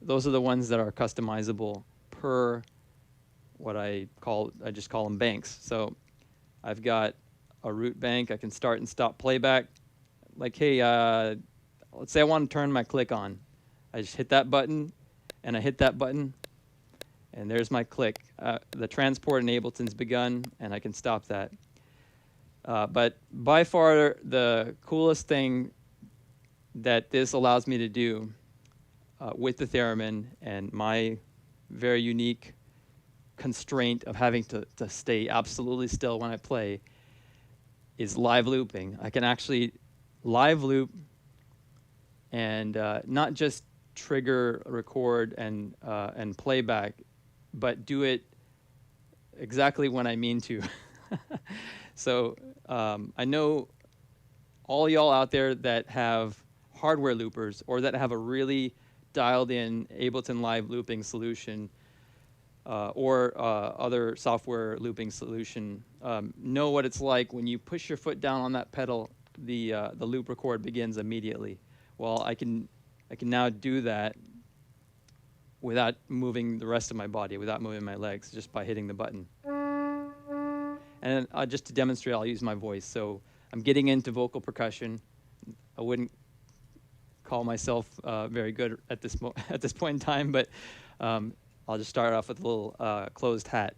those are the ones that are customizable per what I just call them banks. So I've got a root bank. I can start and stop playback. Like, hey, let's say I want to turn my click on. I just hit that button, and I hit that button, and there's my click. The transport in Ableton's begun, and I can stop that. But by far the coolest thing that this allows me to do with the Theremin, and my very unique constraint of having to stay absolutely still when I play, is live looping. I can actually live loop and not just trigger, record, and playback, but do it exactly when I mean to. So I know all y'all out there that have hardware loopers, or that have a really dialed in Ableton Live looping solution, or other software looping solution, know what it's like when you push your foot down on that pedal, the loop record begins immediately. Well, I can now do that without moving the rest of my body, without moving my legs, just by hitting the button. And just to demonstrate, I'll use my voice. So I'm getting into vocal percussion. I wouldn't call myself very good at this point in time, but I'll just start off with a little closed hat.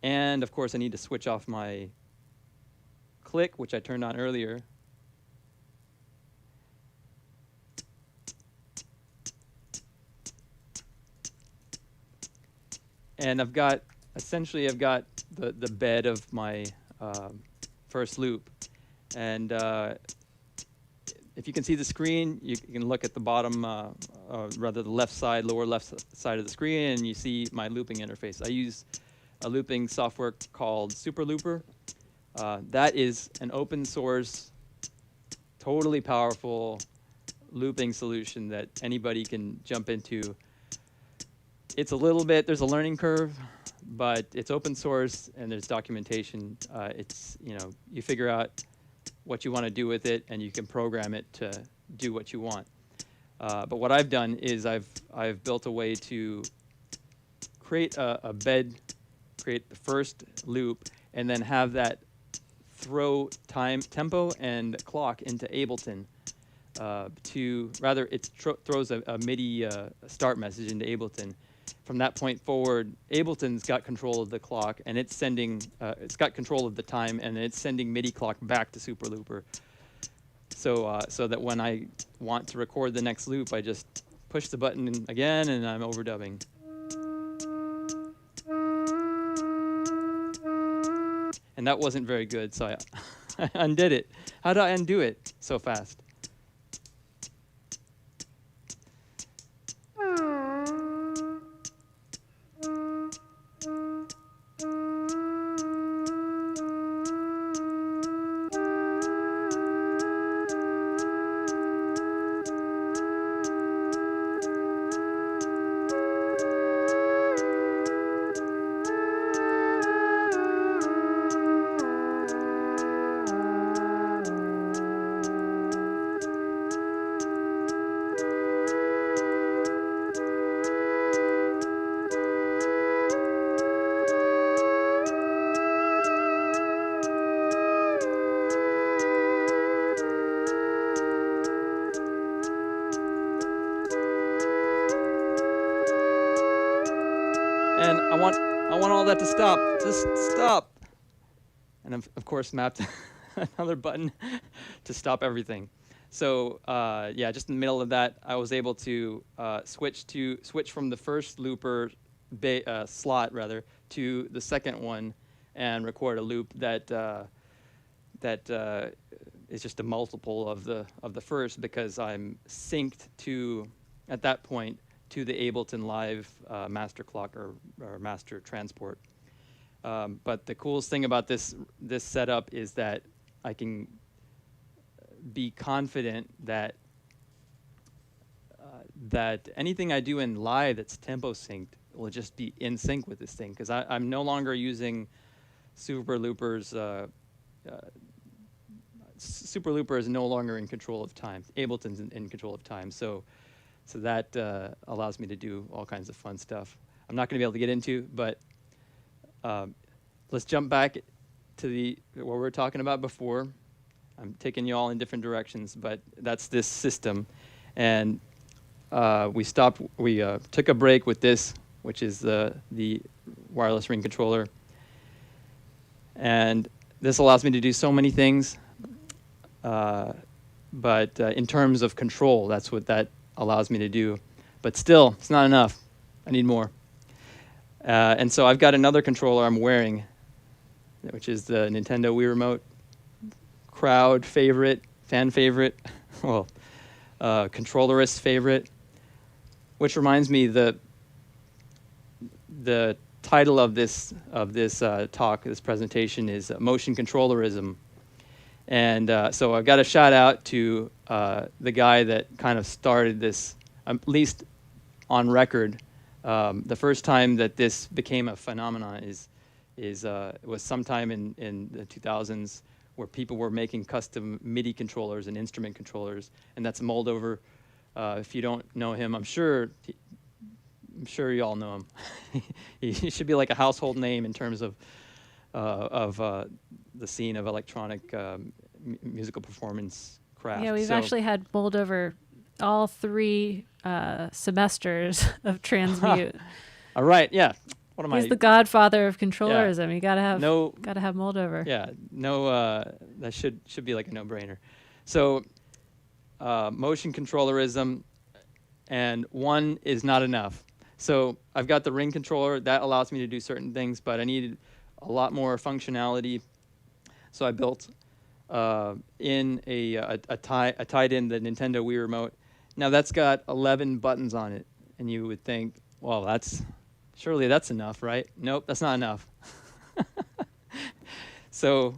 And of course I need to switch off my click, which I turned on earlier. And I've got the bed of my first loop. And if you can see the screen, you can look at the bottom, rather the lower left side of the screen, and you see my looping interface. I use a looping software called Super Looper. That is an open source, totally powerful looping solution that anybody can jump into. It's there's a learning curve, but it's open source and there's documentation. You figure out what you want to do with it and you can program it to do what you want. But what I've done is I've built a way to create a bed, create the first loop, and then have that throw tempo and clock into Ableton. It throws a MIDI start message into Ableton. From that point forward, Ableton's got control of the clock, and it's got control of the time, and it's sending MIDI clock back to Super Looper. So that when I want to record the next loop, I just push the button again, and I'm overdubbing. And that wasn't very good, so I undid it. How did I undo it so fast? And I want all that to stop. Just stop. And I've, of course, mapped another button to stop everything. So yeah, just in the middle of that, I was able to switch from the first looper slot rather to the second one and record a loop that is just a multiple of the first, because I'm synced to, at that point, to the Ableton Live master clock or master transport. But the coolest thing about this setup is that I can be confident that that anything I do in live that's tempo synced will just be in sync with this thing, because I'm no longer using Super Looper's. Super Looper is no longer in control of time. Ableton's in control of time, so that allows me to do all kinds of fun stuff. I'm not going to be able to get into, but let's jump back to what we were talking about before. I'm taking you all in different directions, but that's this system. And we took a break with this, which is the wireless ring controller. And this allows me to do so many things. But in terms of control, that's what that allows me to do. But still, it's not enough. I need more. And so I've got another controller I'm wearing, which is the Nintendo Wii Remote. Crowd favorite, fan favorite, well, controllerist favorite. Which reminds me, the title of this talk, this presentation, is Motion Controllerism. And so I've got a shout out to the guy that kind of started this, at least on record. The first time that this became a phenomenon was sometime in the 2000s, where people were making custom MIDI controllers and instrument controllers, and that's Moldover. If you don't know him, I'm sure you all know him. He should be like a household name in terms of the scene of electronic musical performance craft. Yeah, we've actually had Moldover all 3 semesters of Transmute. All right, yeah. What am He's I? the godfather of controllerism. You gotta have No, Moldover. yeah, no. That should be like a no-brainer. So, motion controllerism, and one is not enough. So I've got the ring controller that allows me to do certain things, but I needed a lot more functionality. So I built in I tied in the Nintendo Wii remote. Now that's got 11 buttons on it, and you would think, well, surely that's enough, right? Nope, that's not enough. So,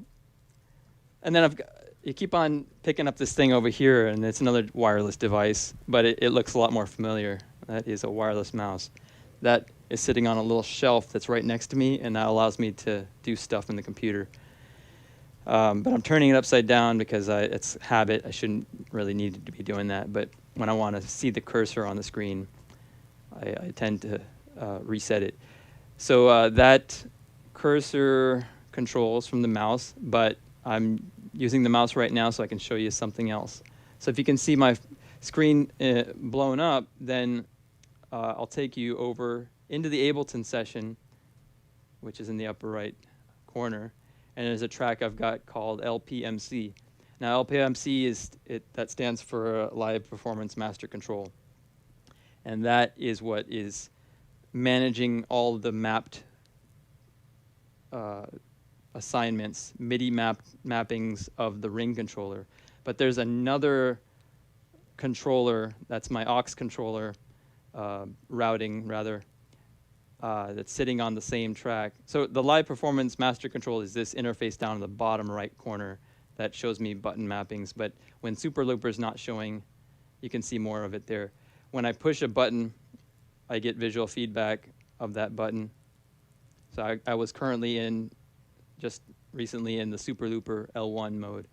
and then you keep on picking up this thing over here, and it's another wireless device, but it looks a lot more familiar. That is a wireless mouse. That is sitting on a little shelf that's right next to me, and that allows me to do stuff in the computer. But I'm turning it upside down because it's habit. I shouldn't really need to be doing that. But when I want to see the cursor on the screen, I tend to reset it. So that cursor controls from the mouse, but I'm using the mouse right now so I can show you something else. So if you can see my screen blown up, then I'll take you over into the Ableton session, which is in the upper right corner. And there's a track I've got called LPMC. Now LPMC that stands for Live Performance Master Control. And that is what is managing all the mapped assignments, MIDI mappings of the ring controller. But there's another controller, that's my aux controller, routing rather, that's sitting on the same track. So the Live Performance Master Control is this interface down in the bottom right corner that shows me button mappings. But when Super Looper is not showing, you can see more of it there. When I push a button, I get visual feedback of that button. So I was currently just recently in the Super Looper L1 mode.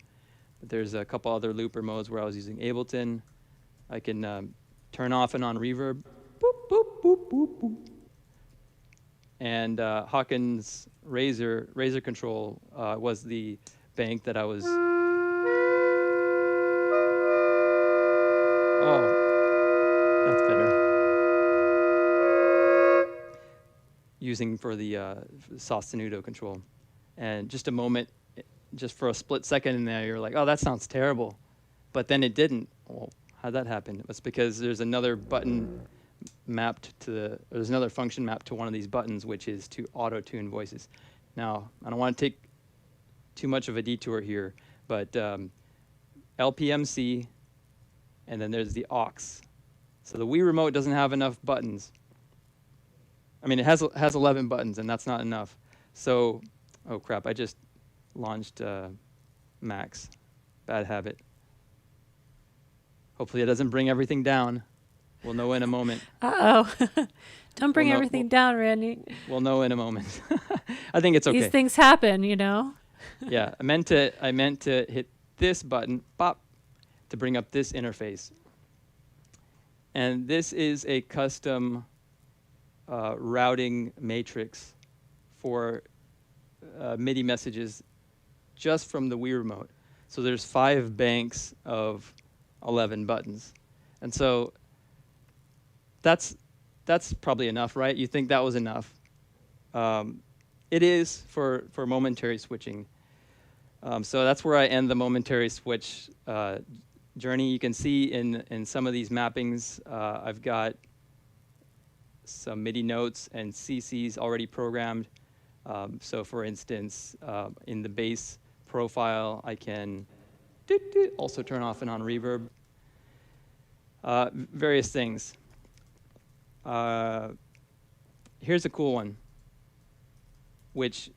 But there's a couple other looper modes where I was using Ableton. I can turn off and on reverb. Boop, boop, boop, boop, boop. And Haken's Razer control was the bank that I was. Oh, that's better. Using for the sostenuto control. And just a moment, just for a split second in there, you're like, oh, that sounds terrible. But then it didn't. Well, how'd that happen? It's because there's another button there's another function mapped to one of these buttons, which is to auto-tune voices. Now, I don't want to take too much of a detour here, but LPMC, and then there's the aux. So the Wii Remote doesn't have enough buttons. I mean, it has 11 buttons, and that's not enough. So, oh crap, I just launched Max. Bad habit. Hopefully it doesn't bring everything down. We'll know in a moment. Uh-oh. Don't bring everything down, Randy. We'll know in a moment. I think it's okay. These things happen, you know? Yeah, I meant to hit this button, pop, to bring up this interface. And this is a custom routing matrix for MIDI messages just from the Wii Remote. So there's 5 banks of 11 buttons. And so that's probably enough, right? You think that was enough. It is for momentary switching. So that's where I end the momentary switch journey. You can see in some of these mappings, I've got some MIDI notes and CCs already programmed. So for instance, in the bass profile, I can also turn off and on reverb. Various things. Here's a cool one, which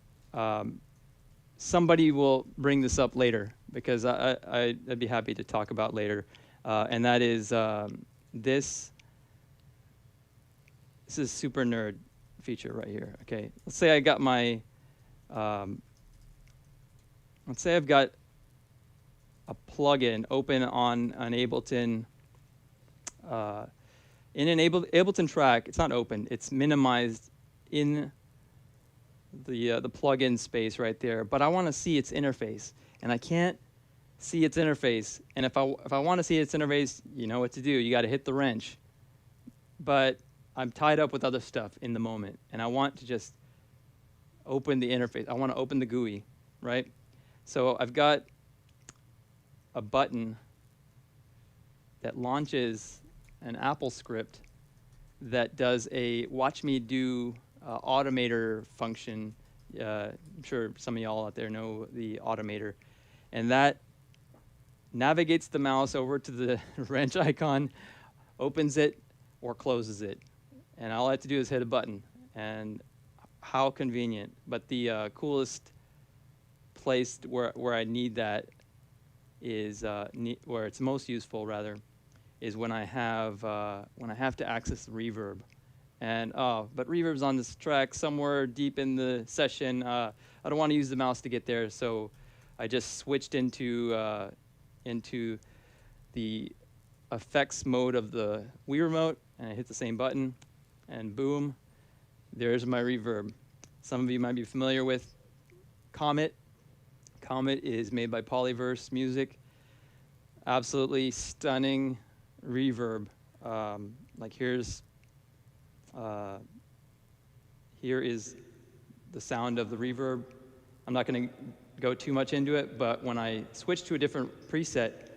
somebody will bring this up later because I'd be happy to talk about later, and that is this is super nerd feature right here. Okay, let's say I got my let's say I've got a plugin open on an Ableton. In an Ableton track, it's not open. It's minimized in the plugin space right there. But I want to see its interface, and I can't see its interface. And if I want to see its interface, you know what to do. You got to hit the wrench. But I'm tied up with other stuff in the moment, and I want to just open the interface. I want to open the GUI, right? So I've got a button that launches an Apple script that does a watch me do automator function. I'm sure some of y'all out there know the automator. And that navigates the mouse over to the wrench icon, opens it, or closes it. And all I have to do is hit a button. And how convenient. But the coolest place where I need that is, where it's most useful, rather, is when I have to access reverb. And but reverb's on this track somewhere deep in the session. I don't want to use the mouse to get there, so I just switched into the effects mode of the Wii remote, and I hit the same button, and boom, there's my reverb. Some of you might be familiar with Comet. Comet is made by Polyverse Music. Absolutely stunning reverb. Like here is the sound of the reverb. I'm not going to go too much into it, but when I switch to a different preset,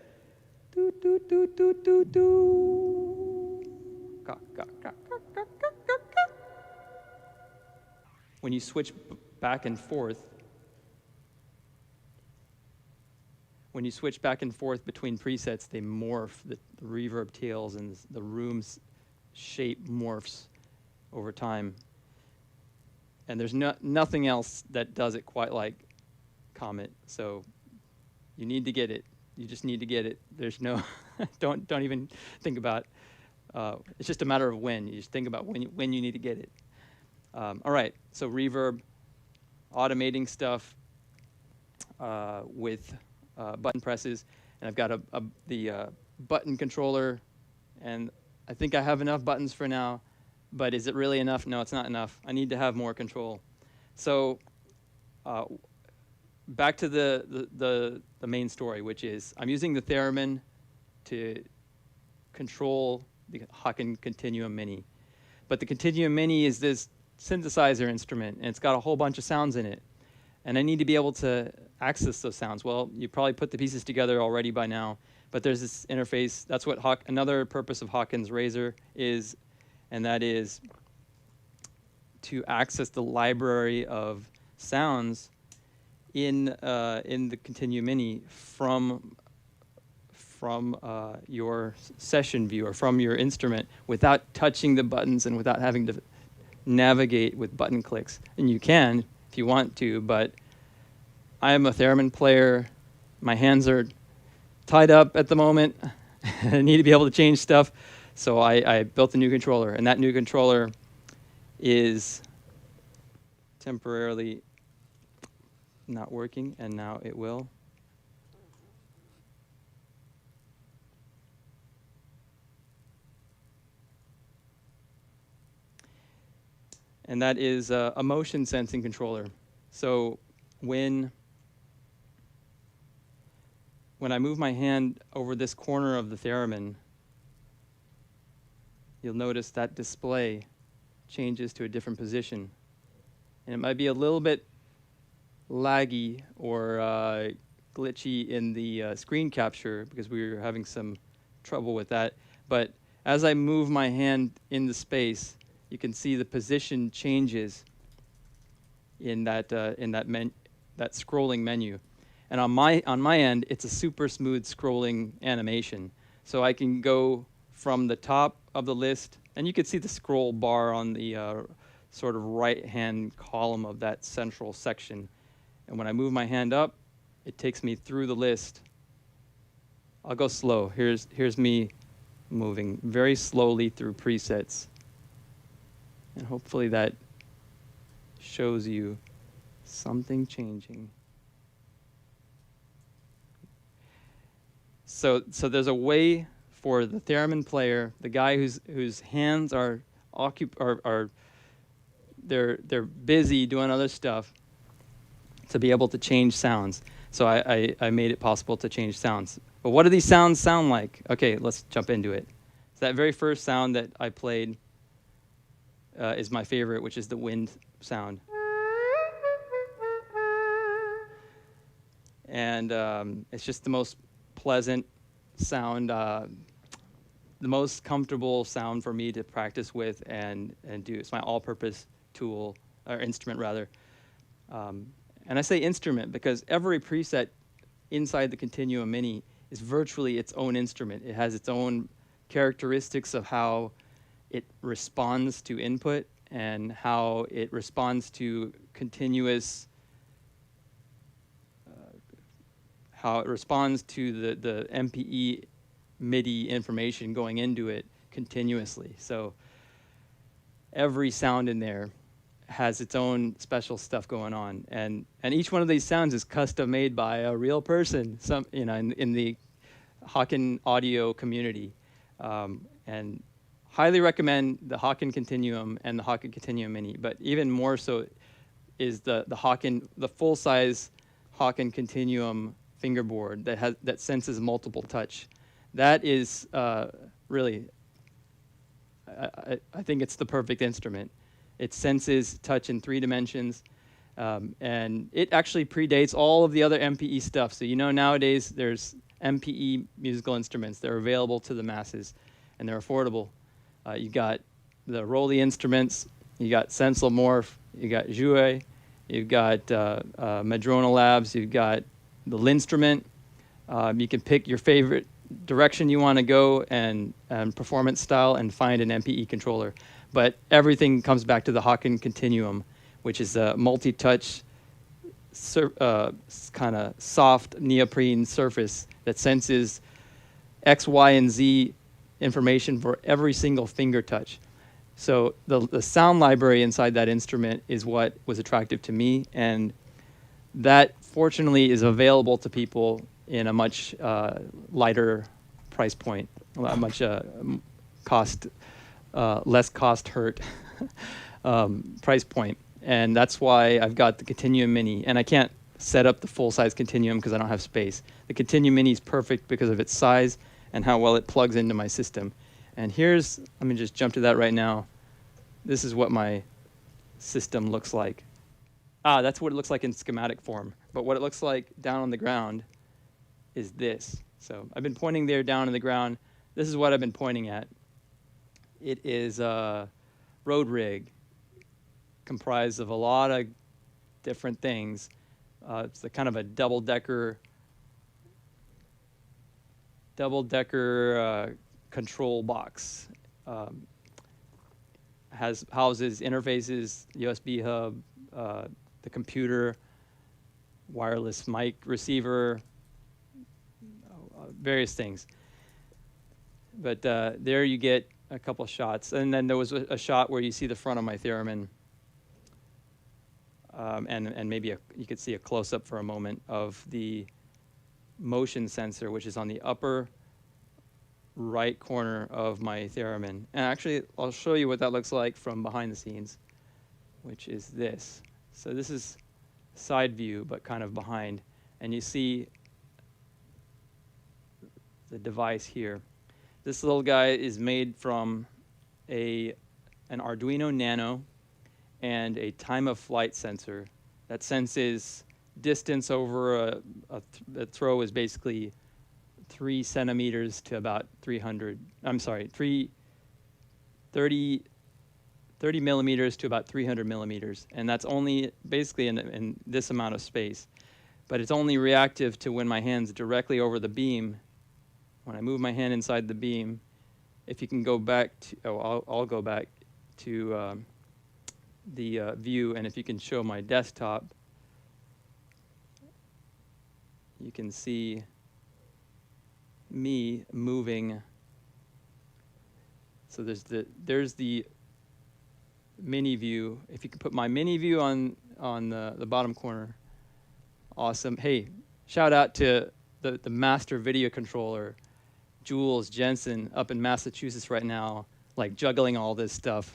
doo, doo, doo, doo, doo, doo. Ka, ka, ka, ka, ka, ka, ka, ka. When you switch back and forth, between presets, they morph. The reverb tails and the room's shape morphs over time. And there's nothing else that does it quite like Comet. So you need to get it. You just need to get it. There's no, don't even think about. It's just a matter of when. You just think about when you need to get it. All right. So reverb, automating stuff with button presses, and I've got the button controller, and I think I have enough buttons for now. But is it really enough? No, it's not enough. I need to have more control. So back to the main story, which is I'm using the Theremin to control the Haken ContinuuMini. But the ContinuuMini is this synthesizer instrument, and it's got a whole bunch of sounds in it. And I need to be able to access those sounds. Well, you probably put the pieces together already by now, but there's this interface. That's what another purpose of Haken's Razer is, and that is to access the library of sounds in the ContinuuMini from your session view or from your instrument without touching the buttons and without having to navigate with button clicks. And you can if you want to, but I am a Theremin player. My hands are tied up at the moment. I need to be able to change stuff. So I built a new controller, and that new controller is temporarily not working, and now it will. And that is a motion sensing controller. So when I move my hand over this corner of the Theremin, you'll notice that display changes to a different position. And it might be a little bit laggy or glitchy in the screen capture because we were having some trouble with that. But as I move my hand in the space, you can see the position changes in that scrolling menu. And on my end, it's a super smooth scrolling animation. So I can go from the top of the list, and you can see the scroll bar on the sort of right-hand column of that central section. And when I move my hand up, it takes me through the list. I'll go slow. Here's me moving very slowly through presets. And hopefully that shows you something changing. So there's a way for the Theremin player, the guy whose hands are they're busy doing other stuff, to be able to change sounds. So I made it possible to change sounds. But what do these sounds sound like? Okay, let's jump into it. So that very first sound that I played is my favorite, which is the wind sound. And it's just the most pleasant sound, the most comfortable sound for me to practice with and do. It's my all-purpose tool, or instrument rather. And I say instrument because every preset inside the ContinuuMini is virtually its own instrument. It has its own characteristics of how it responds to input and how it responds to continuous, how it responds to the MPE Midi information going into it continuously. So every sound in there has its own special stuff going on, and each one of these sounds is custom made by a real person, in the Haken audio community, and highly recommend the Haken Continuum and the Haken ContinuuMini. But even more so is the full size Haken Continuum fingerboard that senses multiple touch. That is really, I think it's the perfect instrument. It senses touch in 3 dimensions, and it actually predates all of the other MPE stuff. So nowadays there's MPE musical instruments. They're available to the masses, and they're affordable. You got the Rolly instruments, you got Sensormorph, you got Jouet, you've got Madrona Labs, you've got the Linstrument. You can pick your favorite direction you want to go and performance style and find an MPE controller. But everything comes back to the Haken Continuum, which is a multi-touch, kind of soft neoprene surface that senses X, Y, and Z information for every single finger touch. So the sound library inside that instrument is what was attractive to me, and that fortunately is available to people in a much lighter price point, much less cost hurt price point. And that's why I've got the ContinuuMini, and I can't set up the full-size Continuum because I don't have space. The ContinuuMini is perfect because of its size and how well it plugs into my system. And let me just jump to that right now. This is what my system looks like. That's what it looks like in schematic form. But what it looks like down on the ground is this. So I've been pointing there down on the ground. This is what I've been pointing at. It is a road rig comprised of a lot of different things. It's a kind of a double-decker control box. Houses interfaces, USB hub, the computer, wireless mic receiver, various things. But there you get a couple shots. And then there was a shot where you see the front of my Theremin. And maybe you could see a close-up for a moment of the motion sensor, which is on the upper right corner of my Theremin. And actually, I'll show you what that looks like from behind the scenes, which is this. So this is side view, but kind of behind. And you see the device here. This little guy is made from an Arduino Nano and a time-of-flight sensor that senses distance over a throw is basically 3 centimeters to about 30 millimeters to about 300 millimeters. And that's only basically in this amount of space. But it's only reactive to when my hand's directly over the beam. When I move my hand inside the beam, if you can go back to, I'll go back to the view, and if you can show my desktop, you can see me moving. So there's the mini view. If you can put my mini view on the bottom corner, awesome. Hey, shout out to the master video controller, Jules Jensen, up in Massachusetts right now, like juggling all this stuff.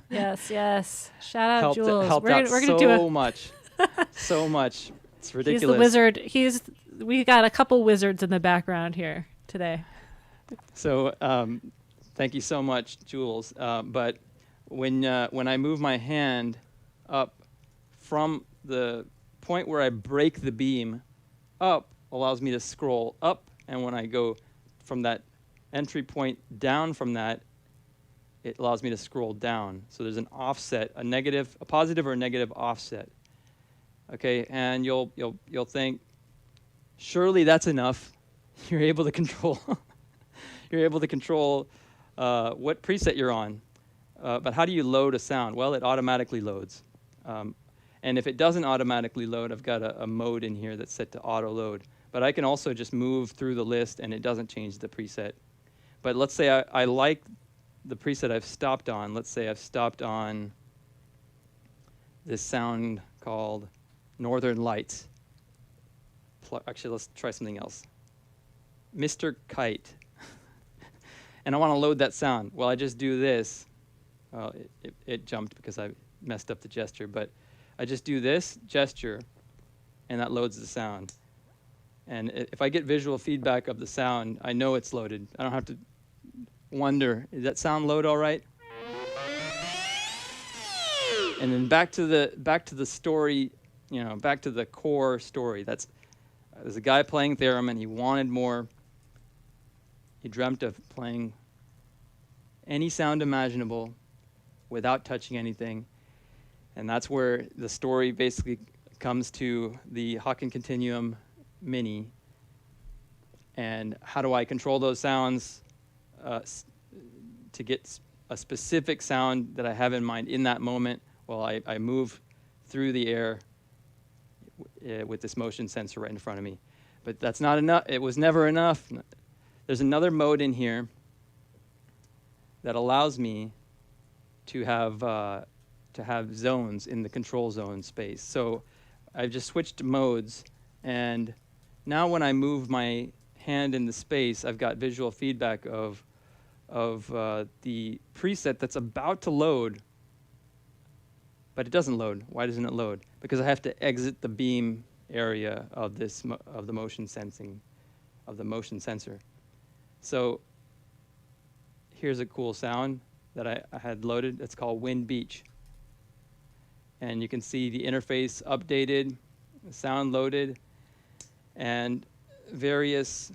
Yes. Shout out Jules. Helped We're out gonna do so much. It's ridiculous. He's the wizard. We got a couple wizards in the background here today. So thank you so much, Jules. But when I move my hand up from the point where I break the beam up, allows me to scroll up, and when I go from that entry point down from that, it allows me to scroll down. So there's an offset, a positive or a negative offset. Okay, and you'll think, surely that's enough. You're able to control. You're able to control what preset you're on. But how do you load a sound? Well, it automatically loads. And if it doesn't automatically load, I've got a mode in here that's set to auto load. But I can also just move through the list and it doesn't change the preset. But let's say I like the preset I've stopped on. Let's say I've stopped on this sound called Northern Lights. Actually, let's try something else. Mr. Kite. And I want to load that sound. Well, I just do this. Well, it jumped because I messed up the gesture, but I just do this gesture, and that loads the sound. And if I get visual feedback of the sound, I know it's loaded. I don't have to wonder, is that sound load all right? And then back to the story, back to the core story. There's a guy playing Theremin. He wanted more. He dreamt of playing any sound imaginable without touching anything. And that's where the story basically comes to the Haken ContinuuMini. And how do I control those sounds to get a specific sound that I have in mind in that moment? Well, I move through the air with this motion sensor right in front of me. But that's not enough. It was never enough. There's another mode in here that allows me to have zones in the control zone space. So I've just switched modes, and now when I move my hand in the space, I've got visual feedback of the preset that's about to load, but it doesn't load. Why doesn't it load? Because I have to exit the beam area of the motion sensor. So here's a cool sound that I had loaded. It's called Wind Beach. And you can see the interface updated, the sound loaded, and various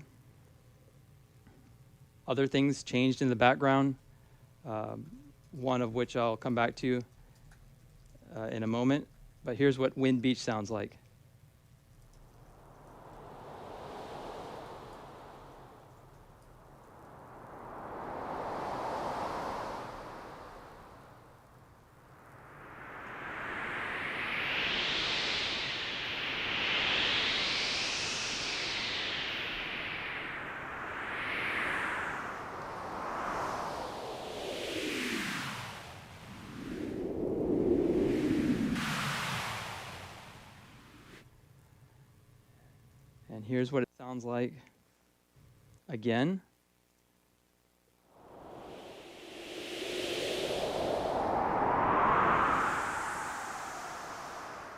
other things changed in the background, one of which I'll come back to in a moment. But here's what Wind Beach sounds like. And here's what it sounds like again.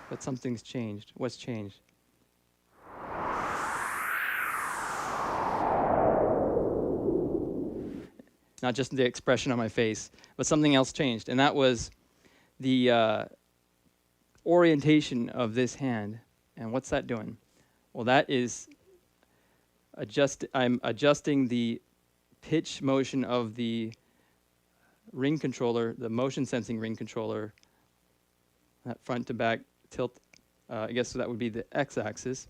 But something's changed. What's changed? Not just the expression on my face, but something else changed. And that was the orientation of this hand. And what's that doing? Well, that is I'm adjusting the pitch motion of the ring controller, the motion sensing ring controller, that front to back tilt. I guess that would be the x-axis.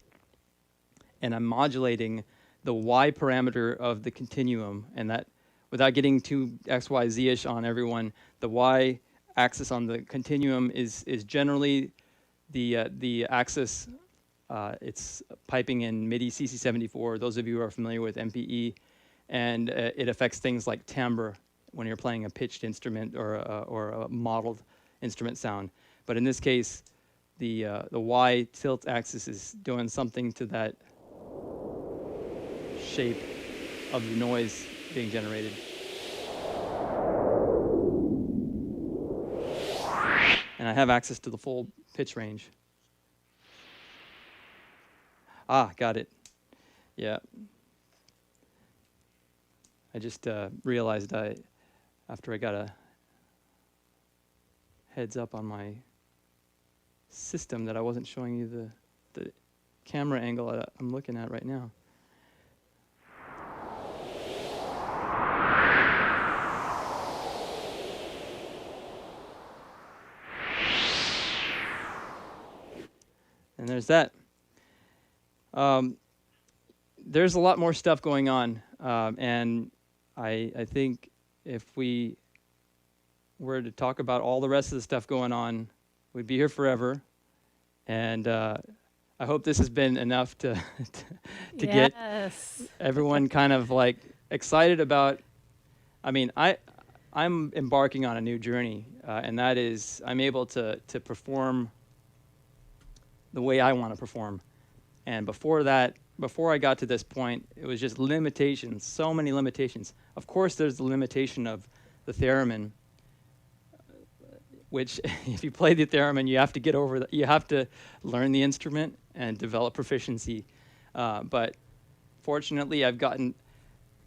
And I'm modulating the y parameter of the continuum. And that, without getting too x, y, z-ish on everyone, the y axis on the continuum is generally the axis. It's piping in Midi CC74, those of you who are familiar with MPE, and it affects things like timbre when you're playing a pitched instrument or a modeled instrument sound. But in this case, the Y tilt axis is doing something to that shape of the noise being generated. And I have access to the full pitch range. Got it. Yeah. I just realized after I got a heads up on my system that I wasn't showing you the camera angle I'm looking at right now. And there's that. There's a lot more stuff going on, and I think if we were to talk about all the rest of the stuff going on, we'd be here forever. And I hope this has been enough to get everyone kind of like excited about. I mean, I'm embarking on a new journey, and that is I'm able to perform the way I want to perform. And before I got to this point, it was just limitations, so many limitations. Of course, there's the limitation of the theremin, which if you play the theremin, you have to get over that. You have to learn the instrument and develop proficiency. But fortunately, I've gotten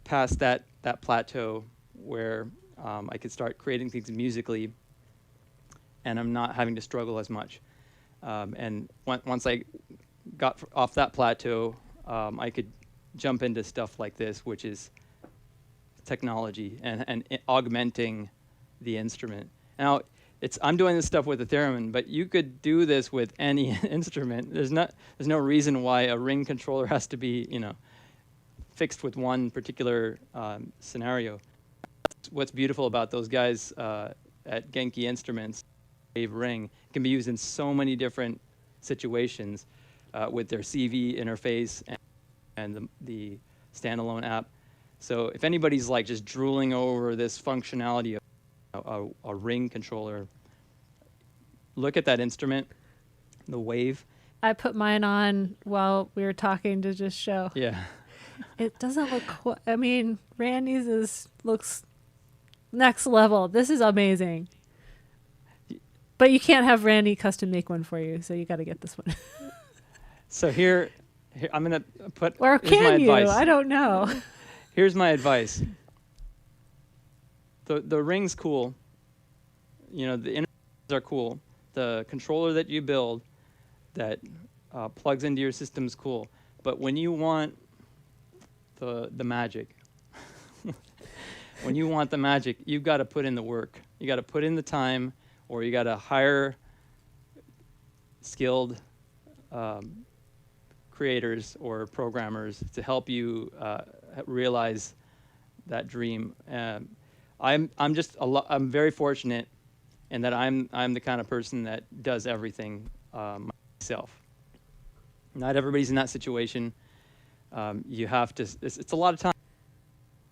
past that plateau where I could start creating things musically, and I'm not having to struggle as much. And once I got off that plateau, I could jump into stuff like this, which is technology and augmenting the instrument. Now, I'm doing this stuff with the theremin, but you could do this with any instrument. There's no reason why a ring controller has to be, fixed with one particular scenario. What's beautiful about those guys at Genki Instruments, Wave Ring, can be used in so many different situations with their CV interface and the standalone app. So if anybody's like just drooling over this functionality of a ring controller, look at that instrument, the Wave. I put mine on while we were talking to just show. Yeah. It doesn't look I mean, Randy's looks next level. This is amazing. But you can't have Randy custom make one for you, so you got to get this one. So here I'm going to put or here's my can you? advice. I don't know. Here's my advice. The ring's cool. The interfaces are cool. The controller that you build that plugs into your system is cool. But when you want the magic, when you want the magic, you've got to put in the work. You got to put in the time, or you got to hire skilled creators or programmers to help you realize that dream. I'm very fortunate in that I'm the kind of person that does everything myself. Not everybody's in that situation. You have to. It's a lot of time.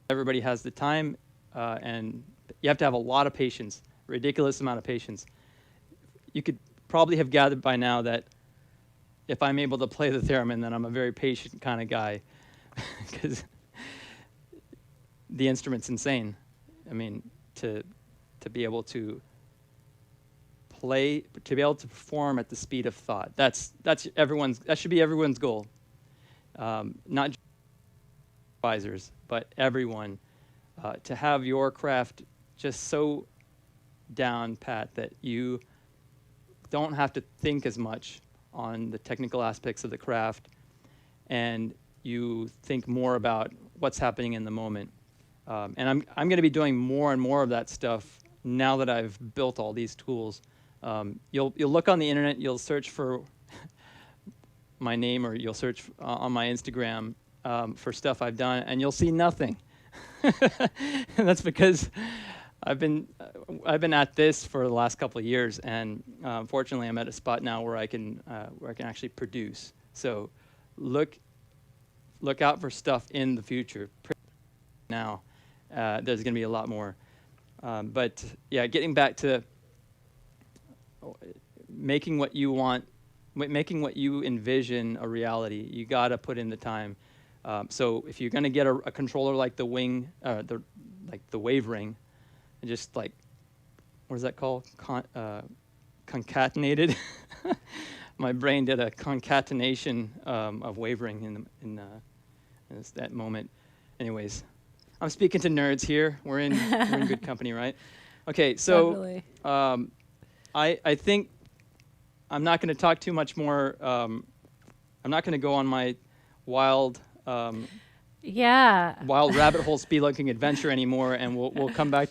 Everybody has the time, and you have to have a lot of patience. Ridiculous amount of patience. You could probably have gathered by now that if I'm able to play the theremin, then I'm a very patient kind of guy, because the instrument's insane. I mean, to be able to play, to be able to perform at the speed of thought. That should be everyone's goal. Not just advisors, but everyone, to have your craft just so down pat that you don't have to think as much on the technical aspects of the craft, and you think more about what's happening in the moment. And I'm going to be doing more and more of that stuff now that I've built all these tools. You'll look on the internet, you'll search for my name, or you'll search on my Instagram for stuff I've done, and you'll see nothing. And that's because I've been at this for the last couple of years, and fortunately, I'm at a spot now where I can actually produce. So, look out for stuff in the future. Now, there's going to be a lot more. But yeah, getting back to making what you want, making what you envision a reality, you got to put in the time. So if you're going to get a controller like the Wave Ring, and just like, what is that called? Concatenated. my brain did a concatenation of wavering in that moment. Anyways, I'm speaking to nerds here. We're in good company, right? Okay, so Definitely. I think I'm not going to talk too much more. I'm not going to go on my wild rabbit hole spelunking adventure anymore, and we'll come back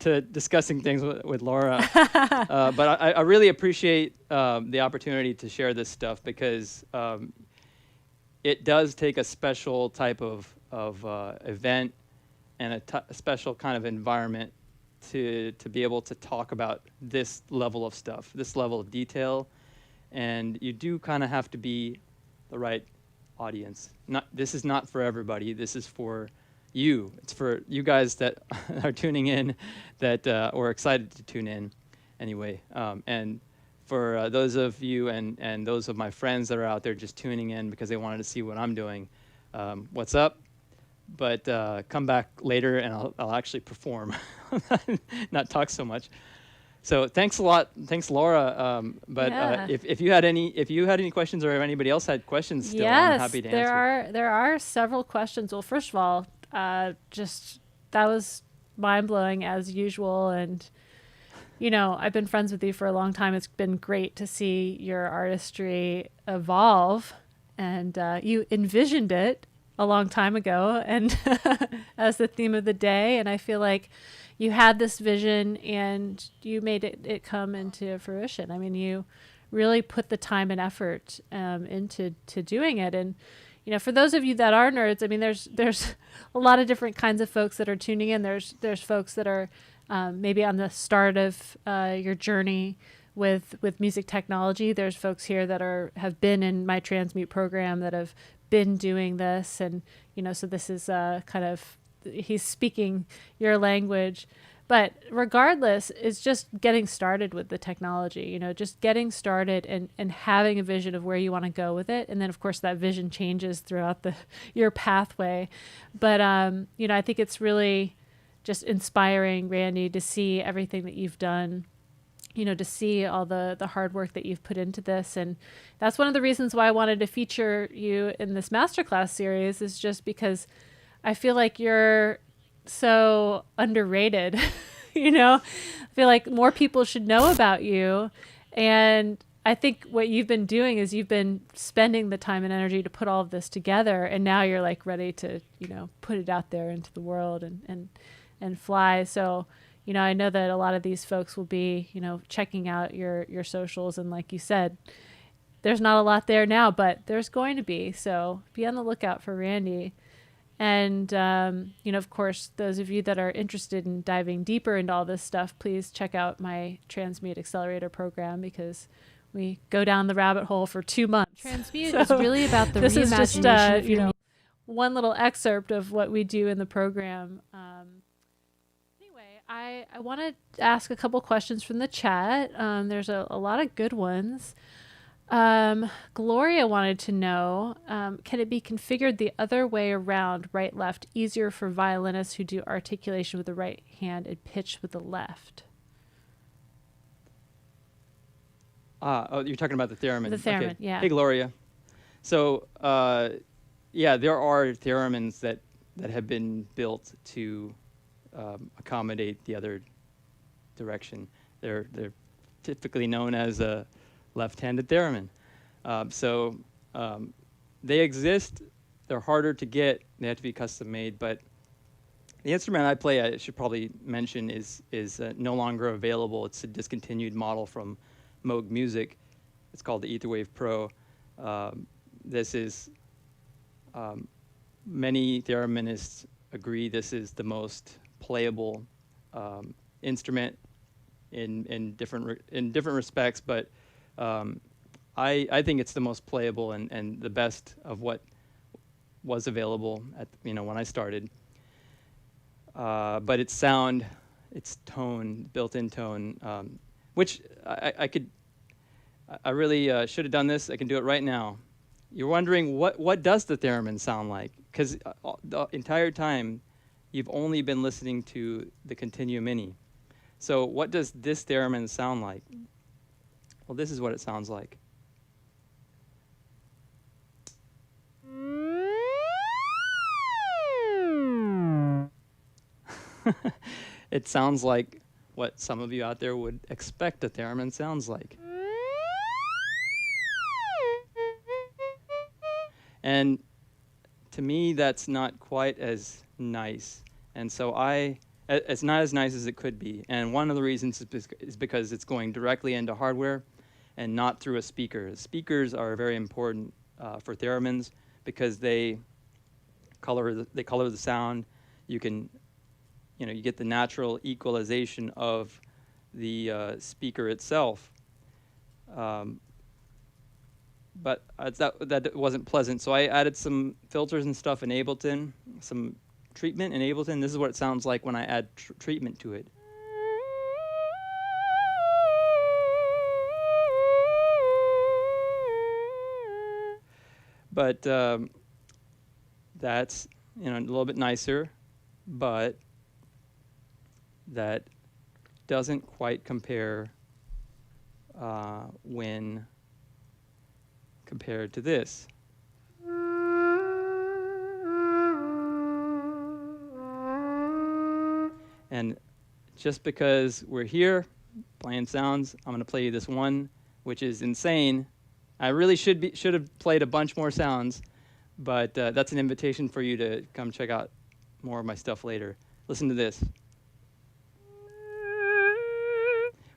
to discussing things with Laura. But I really appreciate the opportunity to share this stuff, because it does take a special type of event and a special kind of environment to be able to talk about this level of stuff, this level of detail. And you do kind of have to be the right audience. This is not for everybody. This is for you. It's for you guys that are tuning in, that or excited to tune in anyway. And for those of you and those of my friends that are out there just tuning in because they wanted to see what I'm doing, what's up? But come back later and I'll actually perform, not talk so much. So thanks a lot. Thanks, Laura. If you had any questions, or if anybody else had questions still, I'm happy to answer. There are several questions. Well, first of all, just that was mind-blowing as usual. And, you know, I've been friends with you for a long time. It's been great to see your artistry evolve. And you envisioned it a long time ago and as the theme of the day. And I feel like you had this vision and you made it come into fruition. I mean, you really put the time and effort into doing it. And, you know, for those of you that are nerds, I mean, there's a lot of different kinds of folks that are tuning in. There's folks that are maybe on the start of your journey with music technology. There's folks here that have been in my Transmute program that have been doing this. And, you know, so this is kind of, he's speaking your language. But regardless, it's just getting started with the technology, you know, just getting started and having a vision of where you want to go with it. And then, of course, that vision changes throughout your pathway. But, you know, I think it's really just inspiring, Randy, to see everything that you've done, you know, to see all the hard work that you've put into this. And that's one of the reasons why I wanted to feature you in this masterclass series, is just because I feel like you're so underrated. You know, I feel like more people should know about you. And I think what you've been doing is you've been spending the time and energy to put all of this together. And now you're like ready to, you know, put it out there into the world and fly. So, you know, I know that a lot of these folks will be, you know, checking out your socials. And like you said, there's not a lot there now, but there's going to be. So be on the lookout for Randy. And, you know, of course, those of you that are interested in diving deeper into all this stuff, please check out my Transmute Accelerator program, because we go down the rabbit hole for 2 months. Transmute is really about the this is just, reimagination of you your know, one little excerpt of what we do in the program. Anyway, I want to ask a couple questions from the chat. There's a lot of good ones. Gloria wanted to know, can it be configured the other way around, right, left, easier for violinists who do articulation with the right hand and pitch with the left? Oh, you're talking about the theremin. The theremin, okay. yeah. Hey, Gloria. So, yeah, there are theremins that have been built to accommodate the other direction. They're typically known as a left-handed theremin. They exist. They're harder to get. They have to be custom made. But the instrument I play, I should probably mention, is no longer available. It's a discontinued model from Moog Music. It's called the Etherwave Pro. This is, many thereminists agree this is the most playable instrument in different respects, but I think it's the most playable and the best of what was available at, you know, when I started. But its sound, its tone, built-in tone, which I really should have done this. I can do it right now. You're wondering what does the theremin sound like? Because the entire time you've only been listening to the ContinuuMini. So what does this theremin sound like? Well, this is what it sounds like. It sounds like what some of you out there would expect a theremin sounds like. And to me, that's not quite as nice. And so it's not as nice as it could be. And one of the reasons is because it's going directly into hardware and not through a speaker. Speakers are very important for theremins because they color the sound. You get the natural equalization of the speaker itself. But that wasn't pleasant. So I added some filters and stuff in Ableton, some treatment in Ableton. This is what it sounds like when I add treatment to it. But that's a little bit nicer, but that doesn't quite compare when compared to this. And just because we're here playing sounds, I'm going to play you this one, which is insane. I really should have played a bunch more sounds, but that's an invitation for you to come check out more of my stuff later. Listen to this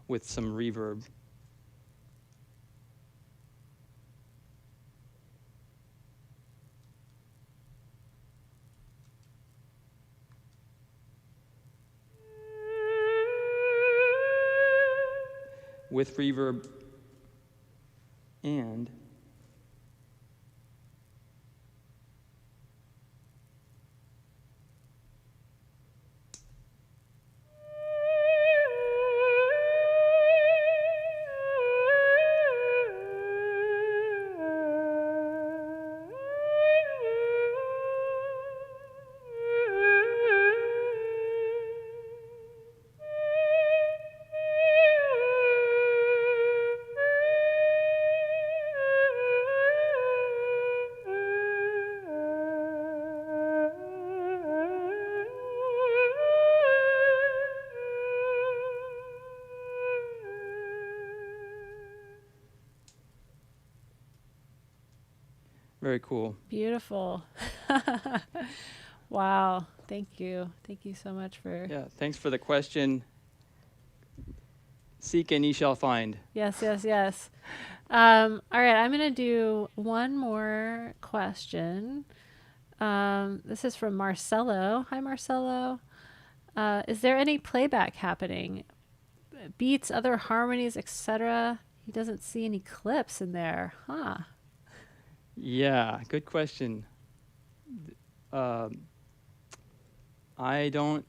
with some reverb. With reverb and very cool. Beautiful. Wow. Thank you. Thank you so much for... Yeah, thanks for the question. Seek and ye shall find. Yes, yes, yes. All right, I'm going to do one more question. This is from Marcelo. Hi, Marcelo. Is there any playback happening? Beats, other harmonies, etc.? He doesn't see any clips in there. Huh. Yeah, good question. I don't,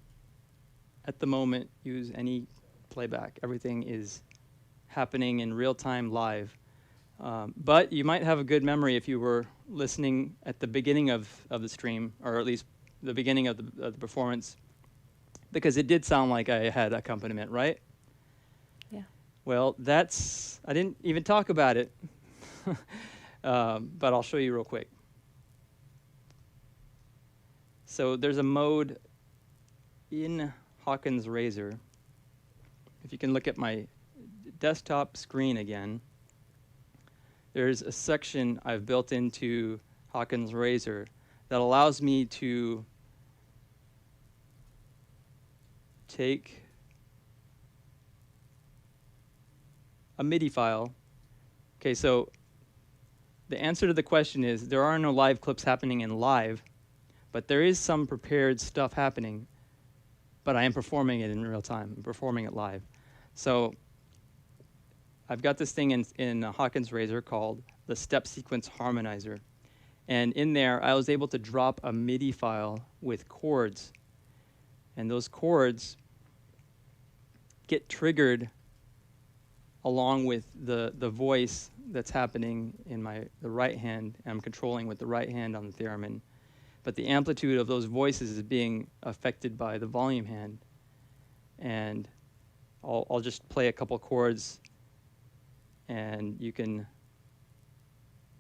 at the moment, use any playback. Everything is happening in real time live. But you might have a good memory if you were listening at the beginning of the stream, or at least the beginning of the performance, because it did sound like I had accompaniment, right? Yeah. Well, I didn't even talk about it. But I'll show you real quick. So there's a mode in Haken's Razer. If you can look at my desktop screen again, there's a section I've built into Haken's Razer that allows me to take a Midi file. Okay, so the answer to the question is there are no live clips happening in live, but there is some prepared stuff happening, but I am performing it in real time. I'm performing it live. So I've got this thing in Haken's Razer called the Step Sequence Harmonizer. And in there, I was able to drop a Midi file with chords. And those chords get triggered along with the voice that's happening in the right hand. I'm controlling with the right hand on the theremin. But the amplitude of those voices is being affected by the volume hand. And I'll just play a couple chords, and you can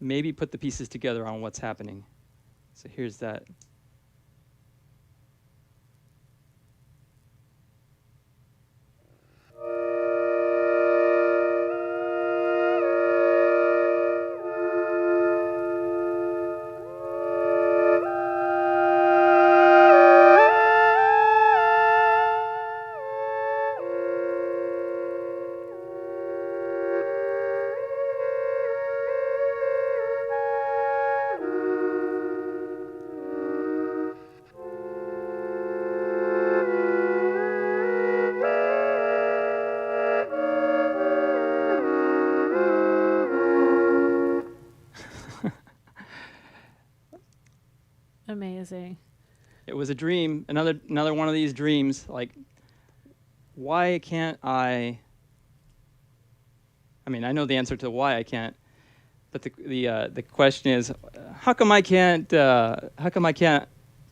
maybe put the pieces together on what's happening. So here's that. amazing. It was a dream, another one of these dreams. Like, why can't I mean, I know the answer to why I can't, but the question is, how come I can't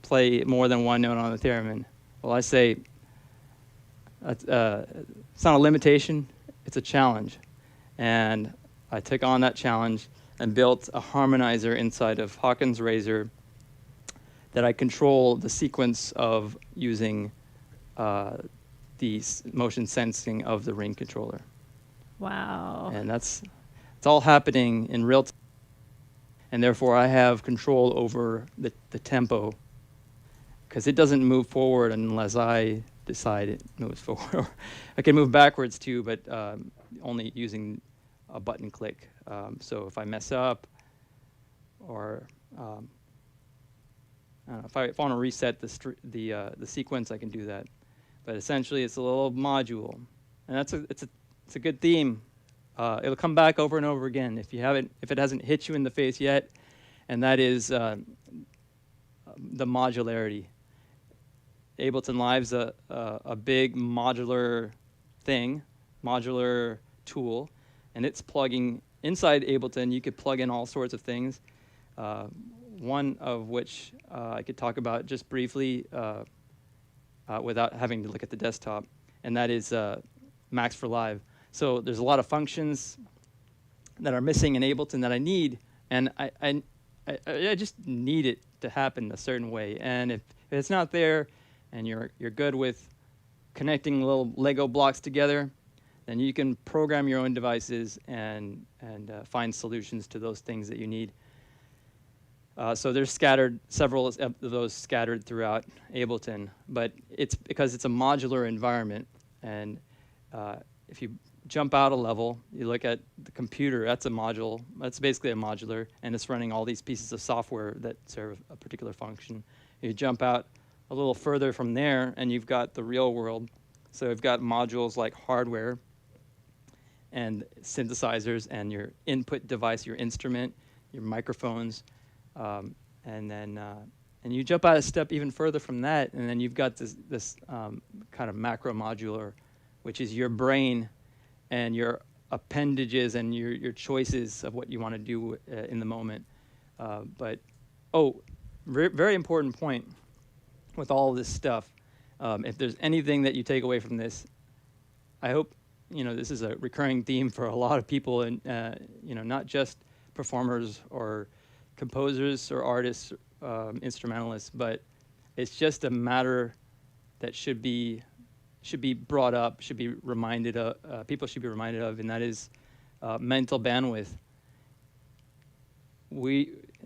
play more than one note on the theremin? Well, I say it's not a limitation, it's a challenge. And I took on that challenge and built a harmonizer inside of Haken's Razer that I control the sequence of using the motion sensing of the ring controller. Wow. And it's all happening in real time. And therefore, I have control over the tempo, because it doesn't move forward unless I decide it moves forward. I can move backwards too, but only using a button click. So if I mess up, or I don't know, if I want to reset the sequence, I can do that. But essentially, it's a little module, and it's a good theme. It'll come back over and over again if it hasn't hit you in the face yet, and that is the modularity. Ableton Live's a big modular tool, and it's plugging inside Ableton. You could plug in all sorts of things. One of which I could talk about just briefly without having to look at the desktop, and that is Max for Live. So there's a lot of functions that are missing in Ableton that I need, and I just need it to happen a certain way. And if it's not there, and you're good with connecting little Lego blocks together, then you can program your own devices and find solutions to those things that you need. So there's several of those scattered throughout Ableton, but it's because it's a modular environment. And if you jump out a level, you look at the computer, that's a module. That's basically a modular, and it's running all these pieces of software that serve a particular function. You jump out a little further from there, and you've got the real world. So you've got modules like hardware and synthesizers and your input device, your instrument, your microphones, and you jump out a step even further from that, and then you've got this kind of macro modular, which is your brain and your appendages and your choices of what you want to do in the moment. Very important point with all of this stuff. If there's anything that you take away from this, I hope this is a recurring theme for a lot of people, and not just performers or composers or artists, instrumentalists, but it's just a matter that should be brought up, should be reminded of. People should be reminded of, and that is mental bandwidth.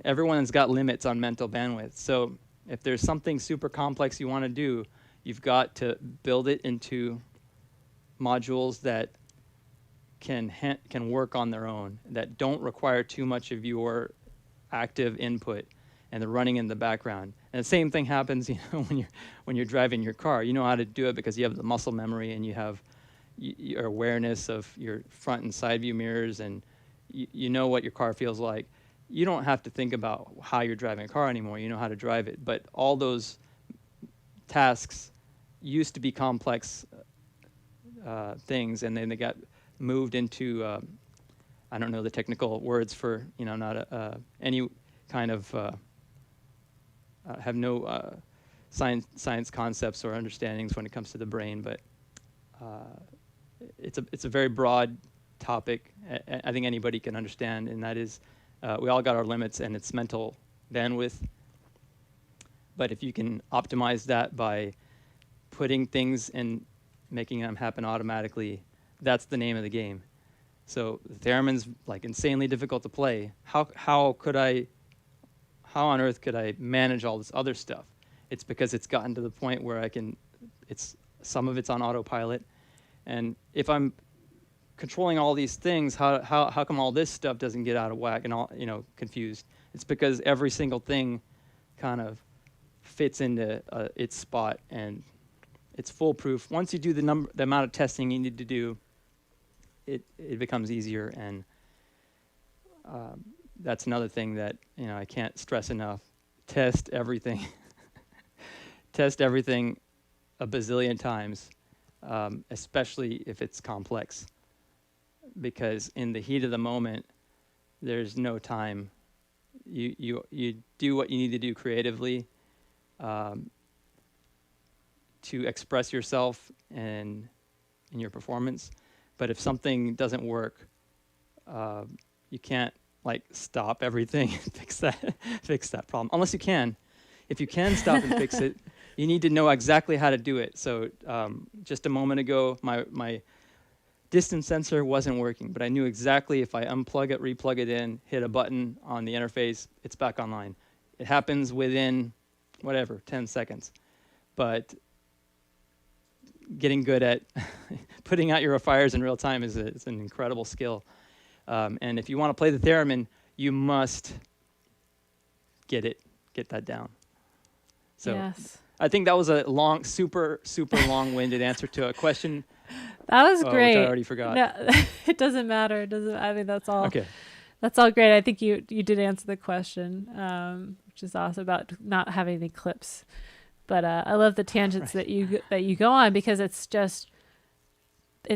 Everyone's got limits on mental bandwidth. So if there's something super complex you want to do, you've got to build it into modules that can work on their own, that don't require too much of your active input and the running in the background. And the same thing happens, when you're driving your car. You know how to do it because you have the muscle memory, and you have your awareness of your front and side view mirrors, and you know what your car feels like. You don't have to think about how you're driving a car anymore. You know how to drive it. But all those tasks used to be complex things, and then they got moved into I don't know the technical words for not any kind of have no science concepts or understandings when it comes to the brain, but it's a very broad topic. I think anybody can understand, and that is we all got our limits, and it's mental bandwidth. But if you can optimize that by putting things and making them happen automatically, that's the name of the game. So Theremin's like insanely difficult to play. How on earth could I manage all this other stuff? It's because it's gotten to the point where some of it's on autopilot, and if I'm controlling all these things, how come all this stuff doesn't get out of whack and all confused? It's because every single thing kind of fits into its spot, and it's foolproof. Once you do the amount of testing you need to do, it becomes easier, and that's another thing that I can't stress enough. test everything. Test everything a bazillion times, especially if it's complex. Because in the heat of the moment, there's no time. You do what you need to do creatively to express yourself in your performance. But if something doesn't work, you can't like stop everything and fix that problem. Unless you can. If you can stop and fix it, you need to know exactly how to do it. So just a moment ago, my distance sensor wasn't working, but I knew exactly if I unplug it, replug it in, hit a button on the interface, it's back online. It happens within, whatever, 10 seconds. But getting good at putting out your fires in real time is an incredible skill. And if you want to play the theremin, you must get that down. So Yes. I think that was a long, super long-winded answer to a question. That was great. Which I already forgot. No, it doesn't matter. It doesn't. I mean, that's all. Okay. That's all great. I think you did answer the question, which is awesome about not having any clips. But I love the tangents that you go on, because it's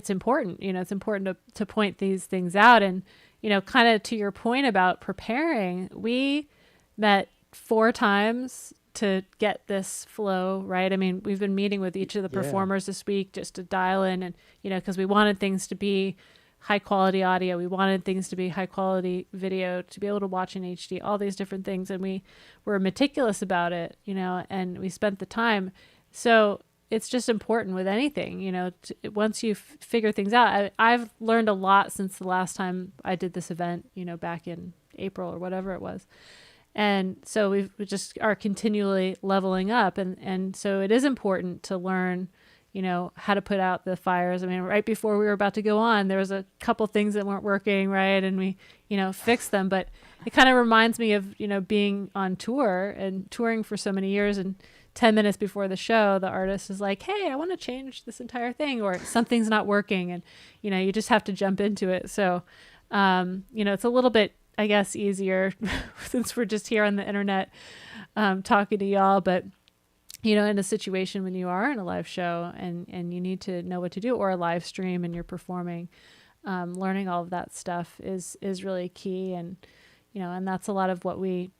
important. You know, it's important to point these things out. And, you know, kind of to your point about preparing, we met 4 times to get this flow right. I mean, we've been meeting with each of the performers this week just to dial in, and, you know, because we wanted things to be high quality audio. We wanted things to be high quality video, to be able to watch in HD, all these different things. And we were meticulous about it, you know, and we spent the time. So it's just important with anything, you know, once you figure things out. I've learned a lot since the last time I did this event, you know, back in April or whatever it was. And so we just are continually leveling up. And so it is important to learn, you know, how to put out the fires. I mean, right before we were about to go on, there was a couple things that weren't working, right? And we, you know, fixed them. But it kind of reminds me of, you know, being on tour and touring for so many years, and 10 minutes before the show, the artist is like, hey, I want to change this entire thing, or something's not working. And, you know, you just have to jump into it. So, you know, it's a little bit, I guess, easier since we're just here on the internet talking to y'all. But, you know, in a situation when you are in a live show and you need to know what to do, or a live stream and you're performing, learning all of that stuff is really key. And, you know, and that's a lot of what we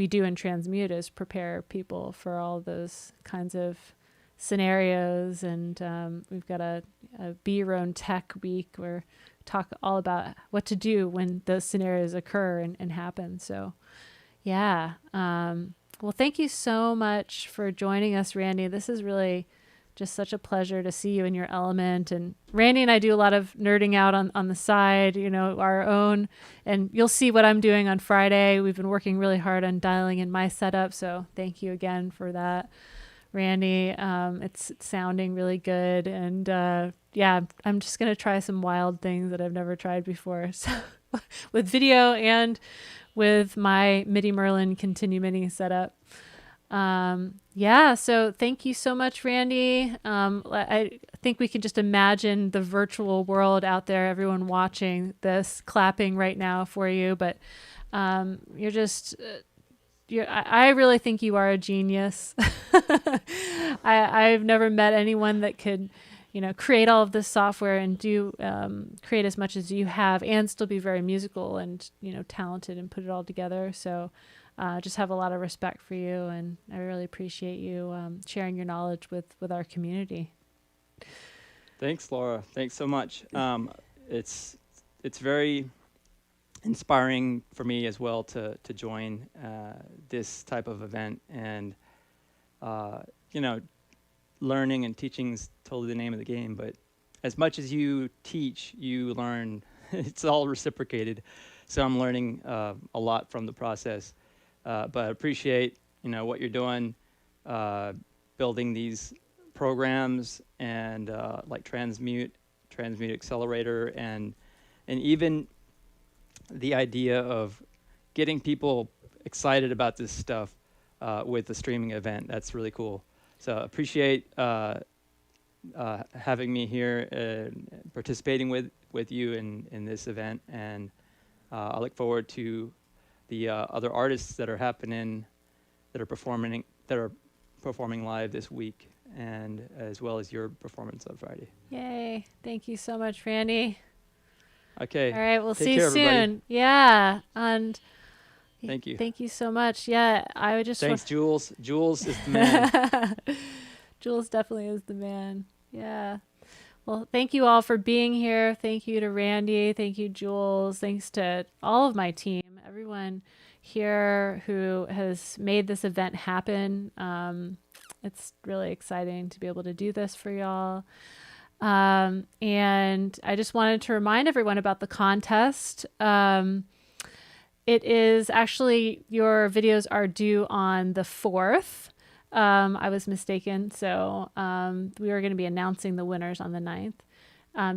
do in Transmute, is prepare people for all those kinds of scenarios. And we've got a Be Your Own Tech week where talk all about what to do when those scenarios occur and happen. So yeah. Well, thank you so much for joining us, Randy. This is really just such a pleasure to see you in your element. And Randy and I do a lot of nerding out on the side, you know, our own, and you'll see what I'm doing on Friday. We've been working really hard on dialing in my setup. So thank you again for that, Randy. It's sounding really good. And yeah, I'm just going to try some wild things that I've never tried before. So with video and with my Midi Merlin ContinuuMini setup. Yeah, so thank you so much, Randy. I think we can just imagine the virtual world out there, everyone watching this, clapping right now for you. But you're just... I really think you are a genius. I've never met anyone that could, you know, create all of this software and do create as much as you have, and still be very musical and, you know, talented and put it all together. So just have a lot of respect for you, and I really appreciate you sharing your knowledge with our community. Thanks, Laura. Thanks so much. It's very inspiring for me as well to join this type of event, and you know, learning and teaching is totally the name of the game, but as much as you teach, you learn. It's all reciprocated, so I'm learning a lot from the process, but I appreciate, you know, what you're doing, building these programs, and like Transmute Accelerator, and even the idea of getting people excited about this stuff with the streaming event. That's really cool. So appreciate having me here and participating with you in this event. And I look forward to the other artists that are happening that are performing live this week, and as well as your performance on Friday. Yay. Thank you so much, Randy. Okay. All right, we'll Take see you care, soon. everybody. Yeah, and Thank you. Thank you so much. Yeah, I would just Thanks, Jules. Jules is the man. Jules definitely is the man. Yeah. Well, thank you all for being here. Thank you to Randy. Thank you, Jules. Thanks to all of my team, everyone here who has made this event happen. It's really exciting to be able to do this for y'all. And I just wanted to remind everyone about the contest. It is actually, your videos are due on the 4th. I was mistaken. So we are going to be announcing the winners on the 9th.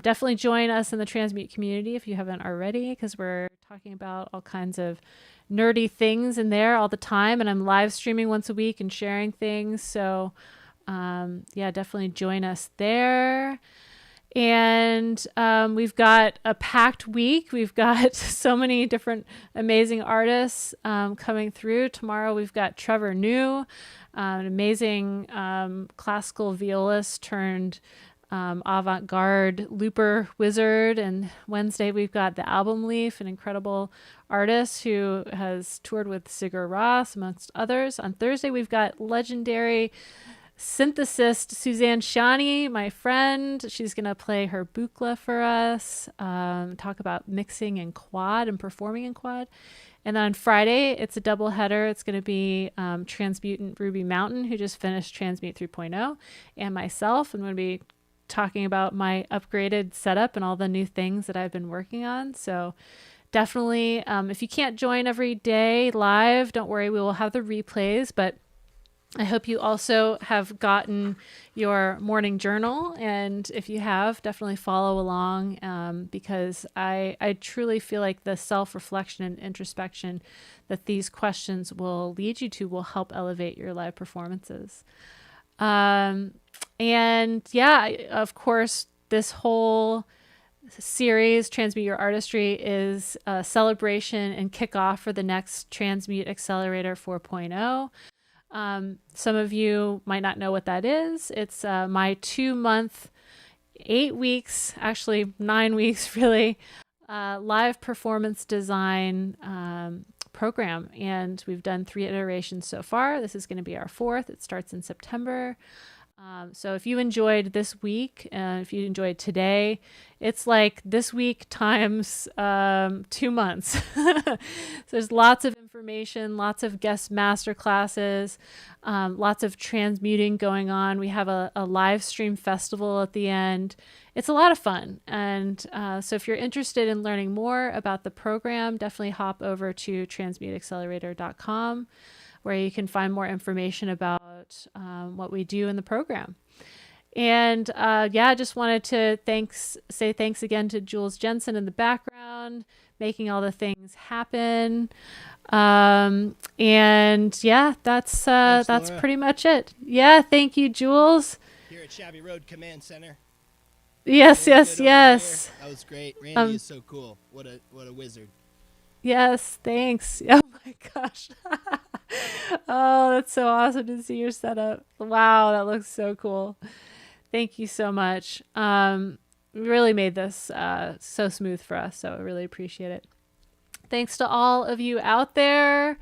Definitely join us in the Transmute community if you haven't already, because we're talking about all kinds of nerdy things in there all the time. And I'm live streaming once a week and sharing things. So yeah, definitely join us there. And we've got a packed week. We've got so many different amazing artists coming through. Tomorrow we've got Trevor New, an amazing classical violist turned avant-garde looper wizard. And Wednesday we've got the Album Leaf, an incredible artist who has toured with Sigur Rós, amongst others. On Thursday we've got legendary synthesist Suzanne Shani, my friend. She's going to play her bukla for us, talk about mixing in quad and performing in quad. And then on Friday, it's a double header. It's going to be Transmutant Ruby Mountain, who just finished Transmute 3.0, and myself. I'm going to be talking about my upgraded setup and all the new things that I've been working on. So definitely, if you can't join every day live, don't worry, we will have the replays, but I hope you also have gotten your morning journal. And if you have, definitely follow along because I truly feel like the self-reflection and introspection that these questions will lead you to will help elevate your live performances. And yeah, of course, this whole series, Transmute Your Artistry, is a celebration and kickoff for the next Transmute Accelerator 4.0. Some of you might not know what that is. It's my 2-month, 8 weeks, actually 9 weeks really, live performance design program. And we've done 3 iterations so far. This is going to be our 4th. It starts in September. So if you enjoyed this week, if you enjoyed today, it's like this week times 2 months. So there's lots of information, lots of guest master classes, lots of transmuting going on. We have a live stream festival at the end. It's a lot of fun. And so if you're interested in learning more about the program, definitely hop over to transmuteaccelerator.com, where you can find more information about what we do in the program. And yeah, I just wanted to say thanks again to Jules Jensen in the background, making all the things happen. And yeah, that's Thanks, Laura. pretty much it. Yeah, thank you, Jules. Here at Shabby Road Command Center. Yes, Very yes, good over yes. here. That was great. Randy is so cool. What a wizard. Yes, thanks. Oh my gosh. Oh, that's so awesome to see your setup. Wow, that looks so cool. Thank you so much. We really made this so smooth for us, so I really appreciate it. Thanks to all of you out there.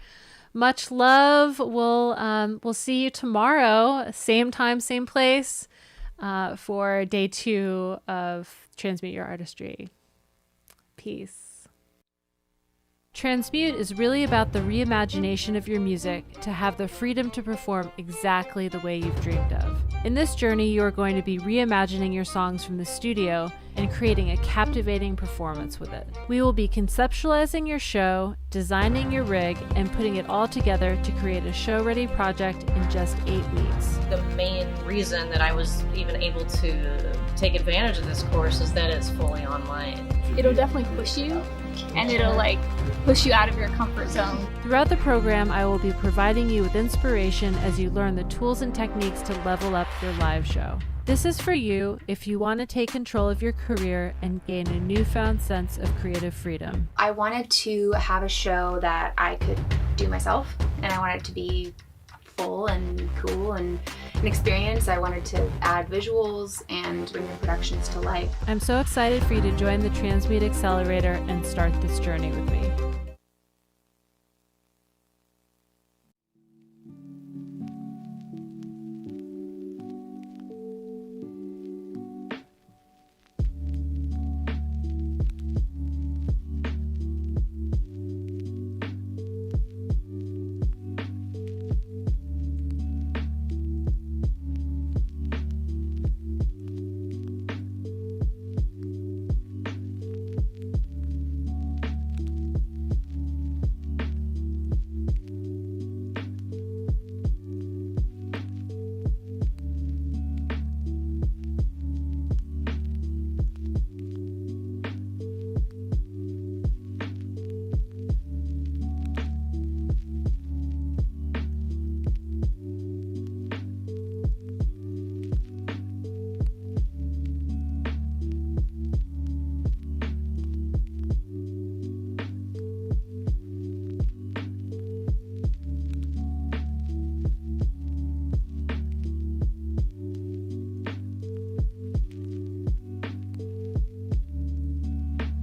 Much love. We'll see you tomorrow, same time, same place, for day 2 of Transmute Your Artistry. Peace. Transmute is really about the reimagination of your music to have the freedom to perform exactly the way you've dreamed of. In this journey, you are going to be reimagining your songs from the studio and creating a captivating performance with it. We will be conceptualizing your show, designing your rig, and putting it all together to create a show-ready project in just 8 weeks. The main reason that I was even able to take advantage of this course is that it's fully online. It'll definitely push you, and it'll like push you out of your comfort zone. Throughout the program, I will be providing you with inspiration as you learn the tools and techniques to level up your live show. This is for you if you want to take control of your career and gain a newfound sense of creative freedom. I wanted to have a show that I could do myself, and I wanted it to be full and cool and an experience. I wanted to add visuals and bring your productions to life. I'm so excited for you to join the Transmute Accelerator and start this journey with me.